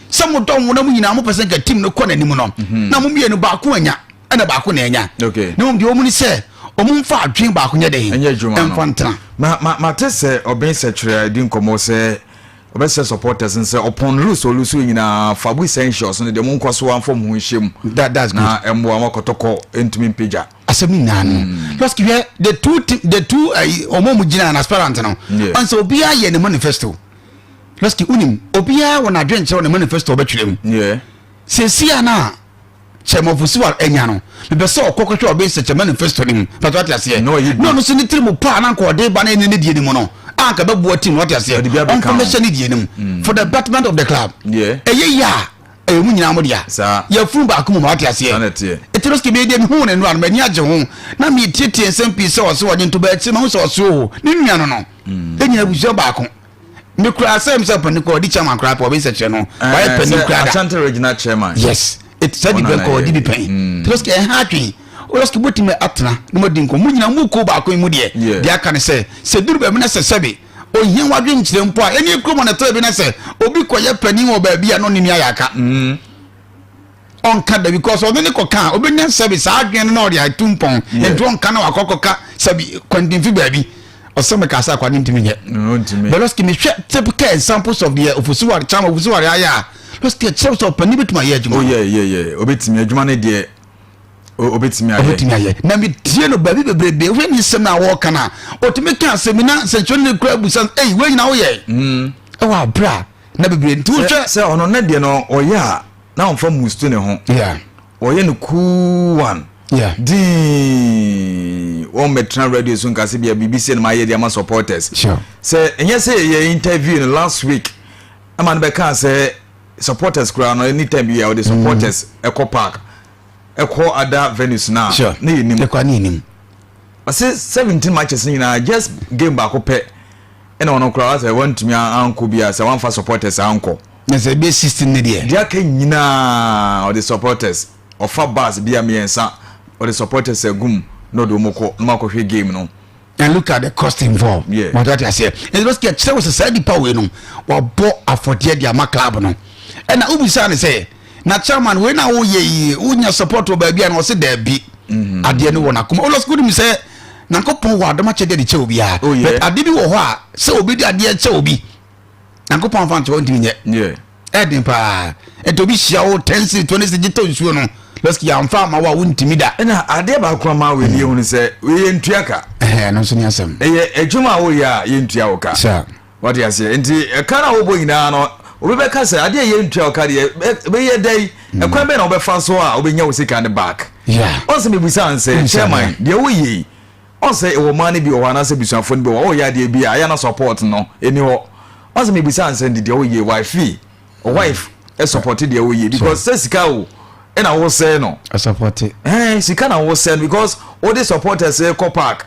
some don wo na mu nyina mo pese ka team no kɔ nanim no na mo mie no baako anya na baako na anya okay na mo de omuni sɛ omu mfa adwen baako nya den emfanta ma tese obin secretary din komo sɛ obese supporters and say upon rules nyina fabu essentials no de mo nkoso wan fom ho hyem that's good na embo amakotoko entumi mpija asemi nan let's give the two omomu gina na aspirant no and so obia ye ne manifesto let's give unim obia wona adwen kyerɛ ne manifesto obetwerem yeah sesia na chemofusiwa enya no be so okokotwe obese che manifesto nim but what you say no so ni trimu pa na ko de ba na ne die nim no anka be bo team what you say information die nim for the betterment of the club yeah mu nyina mo dia ya furu ba ko mo what you say etiroski be dem hu ne no an mani age hu na me tietie nsɛmpi sɛ ɔso wɔde nto ba akyi ma hu sɛ ɔso ne nua no enya abusua ba ko me kura asɛm sɛ pani ko di chairman kura pa obi sɛ kyerɛ no why pani kura da Asante regional chairman yes it said the bank or di pen etiroski ha twen oloski botime atena no modi nko mu nyina mu ko ba ko mu de dia ka ne sɛ duru ba mu na sɛ sɛbe ohia wadwe nkyerɛ mpo a eni kromo na tebe na sɛ obi koye pani wo ba bia no ni ayaka on kada because on ni koka obi nya sɛbe saa adwen no ɔde atumpɔn ento on kana wakokoka sɛbe kwandimfi baabi ɔsɛme ka sa kwani ntimi nye beloski me hwɛ typical examples of the ofusuwari chama ofusuwari aya loski church of pani bituma ye adwuma oh yeah obetimi adwuma ne de obetimi aye na me tie no baabi bebrebe we ni sem na wo kana otimi ka semina sencho ne kura busan we nyina wo ye wa bra na bebrebe nti wo hwɛ sɛ ɔno na de no ɔyɛ a na on from mustu ne ho ɔyɛ no cool one di on metra radio so nka se bia BBC no ma ye dia ma supporters sɛ enye sɛ ye interview no last week ama no be ka sɛ supporters kura no anytime bia o the supporters eco park eco other venues na ne yenim eco ne yenim ase 17 matches nyina just game back up ena ono kura say want to me anko bia say one for supporters anko na say be 16 ne dia dia ka nyina o the supporters ofa bus bia me ensa o the supporters agum no do moko no makɔhwe game no and look at the cost involved what that I say it was get say was say the power no wa bo afɔde dia ma club no and na ubisa ne say na chairman we na wo ye unya support oba bia na o se da bi ade ne wo na kuma olos good mi say na kopon wa adoma che de che obi a but ade bi wo ho a se obi de ade che obi na kopon fa nche won nye edin pa etobi hia wo 10 20 digital nsuo no let's ki amfa ma wa wuntimi da na ade ba kwa ma we lie hu se we ye ntuaka no so ni asem ejuma wo ya ye ntuaka sir what you say enti kana wo boyina no obi be ka se ade ye ntuaka de be ye dai ekwan be na obe fa so a obe nya wo sika ne back onse me busan se chairman de wo ye onse e wo mani bi o wana se busanfo ne bi wo ya de bi aya na support no eni ho onse me busan se de wo ye wife e support de wo ye because se sika wo and I was saying no support she can I was saying because all the supporters say co park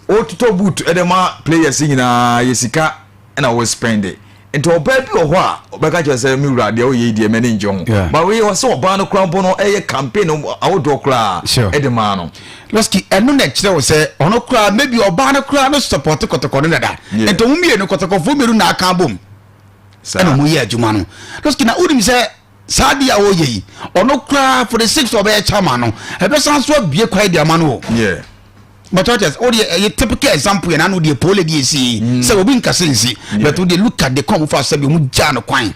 all to boot edema players in yesika and I was spend it into a baby or what baka just say me radio ye the manager but we was so ban crown bono a campaign outdoor cra edema no let's keep and no next day was say ono cra maybe or ban cra no support kotoko no da and to me no kotoko fu meru na aka bom and mo ye adwuma no let's keep na udim say Sadia Oye, or no cry for the 6th of a chairman. A person so be quite the man. But what is only a typical example, and I know the policy, so we can see, but when they look at the common for Sabi Jano Quine.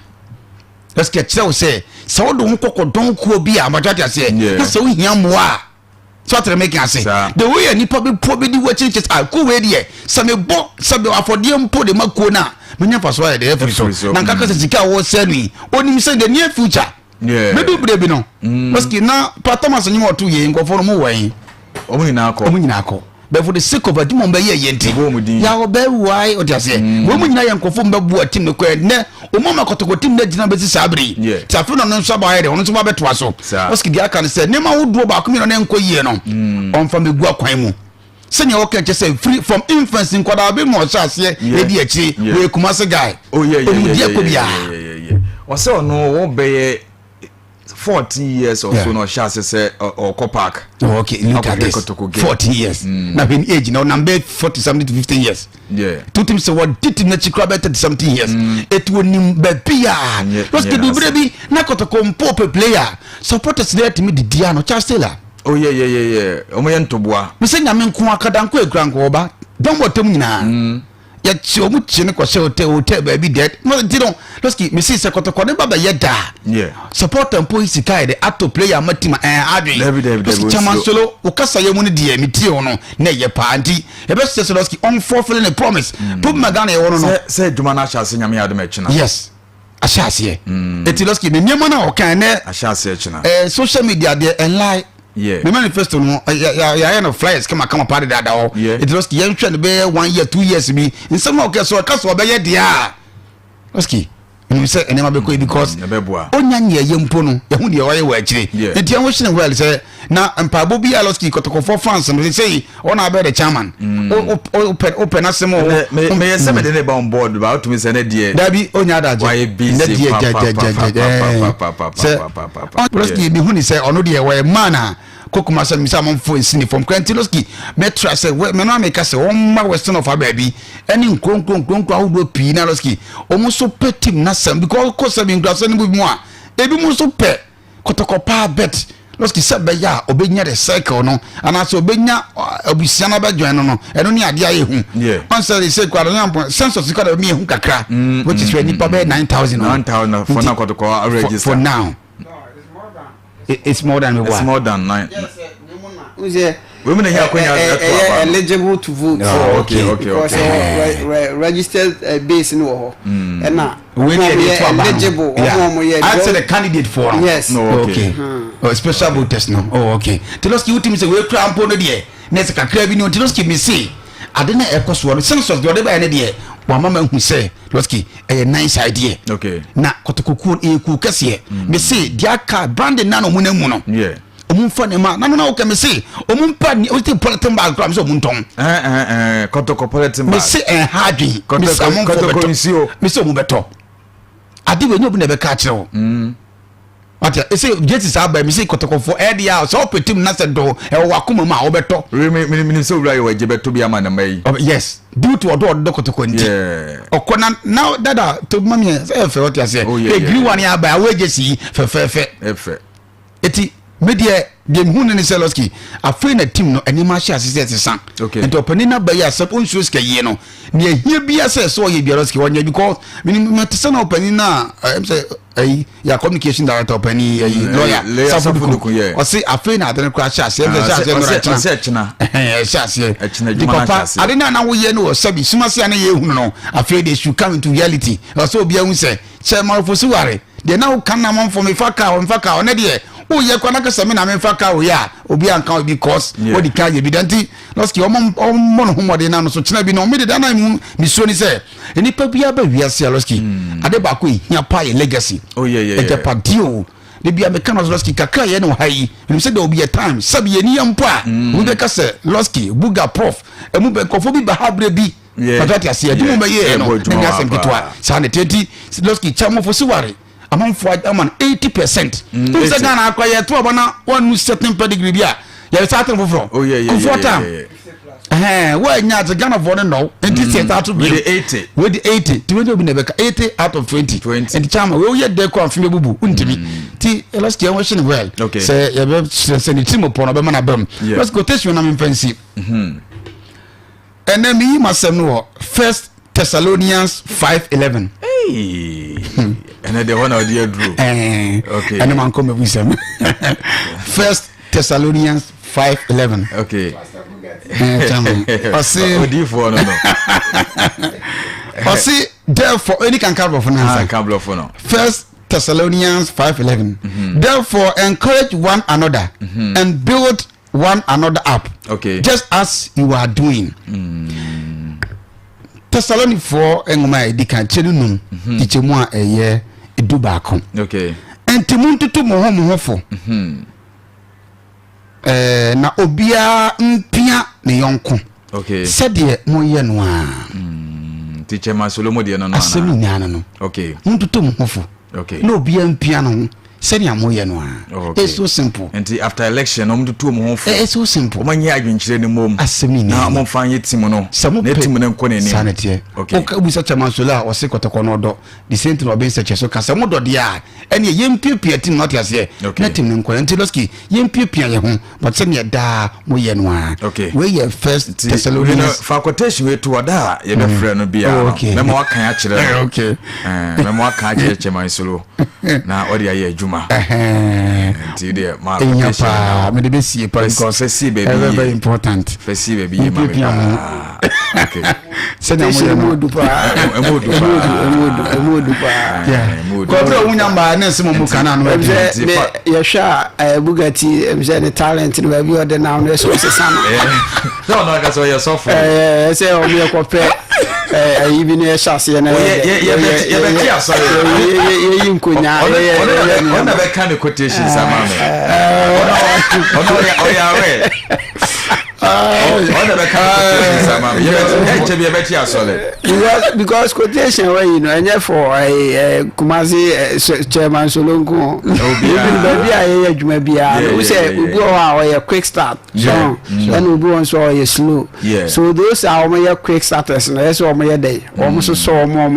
Let's get so say, so don't be a majority say, that's so young moi. So to make us say, the way any public probably watching it, I'll go with you. Some bought some for the put the Makuna. Menya for so the episode na kaka sika wo sell me oni say the near future me do bre bi no maski na patomas nyi mo to ye nkofo no mo wan omunyina akọ but for the sake of adimo be ye nti ya wo be why o dia say wo munyina ye nkofo mbe bu atim ne kwa ne o mo makotoko tim na gina be si sabri tafu no nso ba ye de ono so ba beto aso maski dia kan say ne ma wo do ba ko mi no ne nkoyie no on fa me gu akwan mu senior okay just say free from infancy in kwada be mo chase e di achi we kumase guy what's no wo be 40 years or so no chase say or park okay look at this 40 years na when age now number 40 something to 15 years two teams say what did na chikra better something years it will nim be pia was ke du brebi na kotoko mpo player supporters there to me the dia no chase la omo ye ntoboa me se nyame nko akada nko ekura nko oba don botem nyina ya chi omu chi ne kwose hotel baby dead no didon loski me se kotoko ne baba ye da supporter mpo isika de ato player matima adwen chairman solo ukasa ye mu ne de emitie ho no na ye pa anti e be se loski on fulfill the promise put magana ye wo no se duma na sha se nyame adom echina yes ashase etiloski ne nyema na okan ne ashase echina social media de enlie the manifesto no ya no flyers kama party da o it was yen twa be 1 year 2 years bi in some okay so kaso be ye dia oski you say enema be ko because onya nya ye mpo no ye hu de o ye wa akire enti an wo hine well say na mpabo bi aloski kotoko for fans no say ona be the chairman open asem o me ye se me de ba on board ba to me say na de da bi onya da je na de oski bi hu ni say ono de we man kokuma se misa monfo nsini from Quentiloski metra se me no ameka se omma western of ababi eni nkronkronkronkro ahodo pi na loski omo so petim na sam because ko se bi ngraso ni bi mu a ebi mu so pe kotoko pa bet loski se be ya obenya the cycle no ana so obenya obusia na ba join no eno ni ade aye hu on say say kwado nyampo census ka da mi hu kakra which is ni pa be 9000 for na kotoko register for now. It's more than what? It's more than 9. Yes, women here eligible to vote. Oh, okay. Registered base in Woho. And now we eligible. Answer the candidate form. Yes. No, okay. Special voters no. Oh, okay. Tell us you team say we cramp on the day. Next kakra bi no tell us me say. Adena ekoso no census do dey by na dey. Wa mama hu say loski a nice idea. Okay. Na kotokoku eku kese me say dia ka brand na no munamu no. Omunfa ne ma na no o ka me say omumpa ni o ti politin bag gram so munton. Kotoko politin bag. Me say hardin. Kotoko nsio. Me say omubeto. Ade we nyobu na be ka kire o. ati say Jesus aba mi say kotoko for e dia so petim na se do e wakoma ma obeto me so wura ye beto bi ama na mai yes due to odo kotoko nti okona now dada to mami e fe what you say e green one ya ba we jesi fe eti media dem hunu ni seloski afei na team no anima hye asese san enti opani na ba ya sap onsuo ska ye no ne ehia bia se so ye biaroski wonya because me tese na opani na say ya communication director opani lawyer safuduku o say afei na adene kwa hye asese china adena na wo ye no sabi sumase na ye hunu no afei they should come into reality so bia hu se chairman for suware de na wo kan na man for me faka on de o ye kwa na ka semi na me faka o ya obi anka obi cause what the can evidently loski omon homode na no so china bi no me de na mu mi so ni say enipa bia ba wiase loski ade ba ko hia pa ye legacy e padio de bia me kan loski kaka ye no hayi nim say de obi time sabi ye ni ampa we be ka say loski buga prof e mu be kofo bi ba habre bi patati ase adi mu be ye no ni asem kitwa sa ne teti loski chamo fo siware among for 80%. Who said Ghana acquire 2 abana one certain pedigree bia. You starting from. Oh yeah. Where nya the Ghana for no. And this start to be 80. With the 80. To be never 80 out of 20. And the chama we yet there come from bubu. Untimi. Ti last year watching well. Okay. Say you send the team upon abema na bem. Let's go test you na me fancy. And then me masem no 1 Thessalonians 5:11. And the one idea drew. Okay. And man come with some. 1 Thessalonians 5:11. Okay. I see therefore any can cover for now. 1 Thessalonians 5:11. Therefore encourage one another and build one another up. Okay. Just as you are doing. Thessalonians 4 engoma edika chenu num tichemu a eye edubako. Okay. Entimuntutu mo hofo. Na obia mpia ne yonko. Okay. Sede mo ye no a. Teacher Masolomo de no na. Asemi nyana no. Okay. Muntutu mo hofo. Okay. Na obia mpia no. Sede mo ye no a. It's so simple. And after election tutu mo hofo. It's so simple. Omanye adwenkyere ne mom. Asemi na mo fanye timu no. Na timu ne nkone ne. Sanete. Okay. Obu sa Chamansola o se kotoko no do. The same thing oben se cheso kasa mo do de a. Ene yempipia tim not yase. Na tim ne nkone ntiloski yempipia ye ho. But se ne da mo ye no a. Okay. We ye 1 Thessalonians for quotation we to oda ye be frɛ no bia. Memo akan a kyerɛ. Okay. Memo akan a kyerɛ Chamansola. Na odi aye adwuma. Nti de ma quotation. Me de be sie because very important. Fesi baby ma. Okay. Se na mo dupa. Emodu pa. Yeah. Ko bro wunya mba na se mo kana no be. Ye hwa Bugatti mse ne talent no ba bi ode na no so se sana. No ga so ye so for. Se o me ko pe ibi ne chance na ye be tia so ye nkonya on na be kind of quotation sama me. Oh yeah we. Because quotation way you know and for Kumasi chairman Solongo baby I adwuma bia we say we go our quick start so and we go so slow so those are our quick starters na so our day almost so more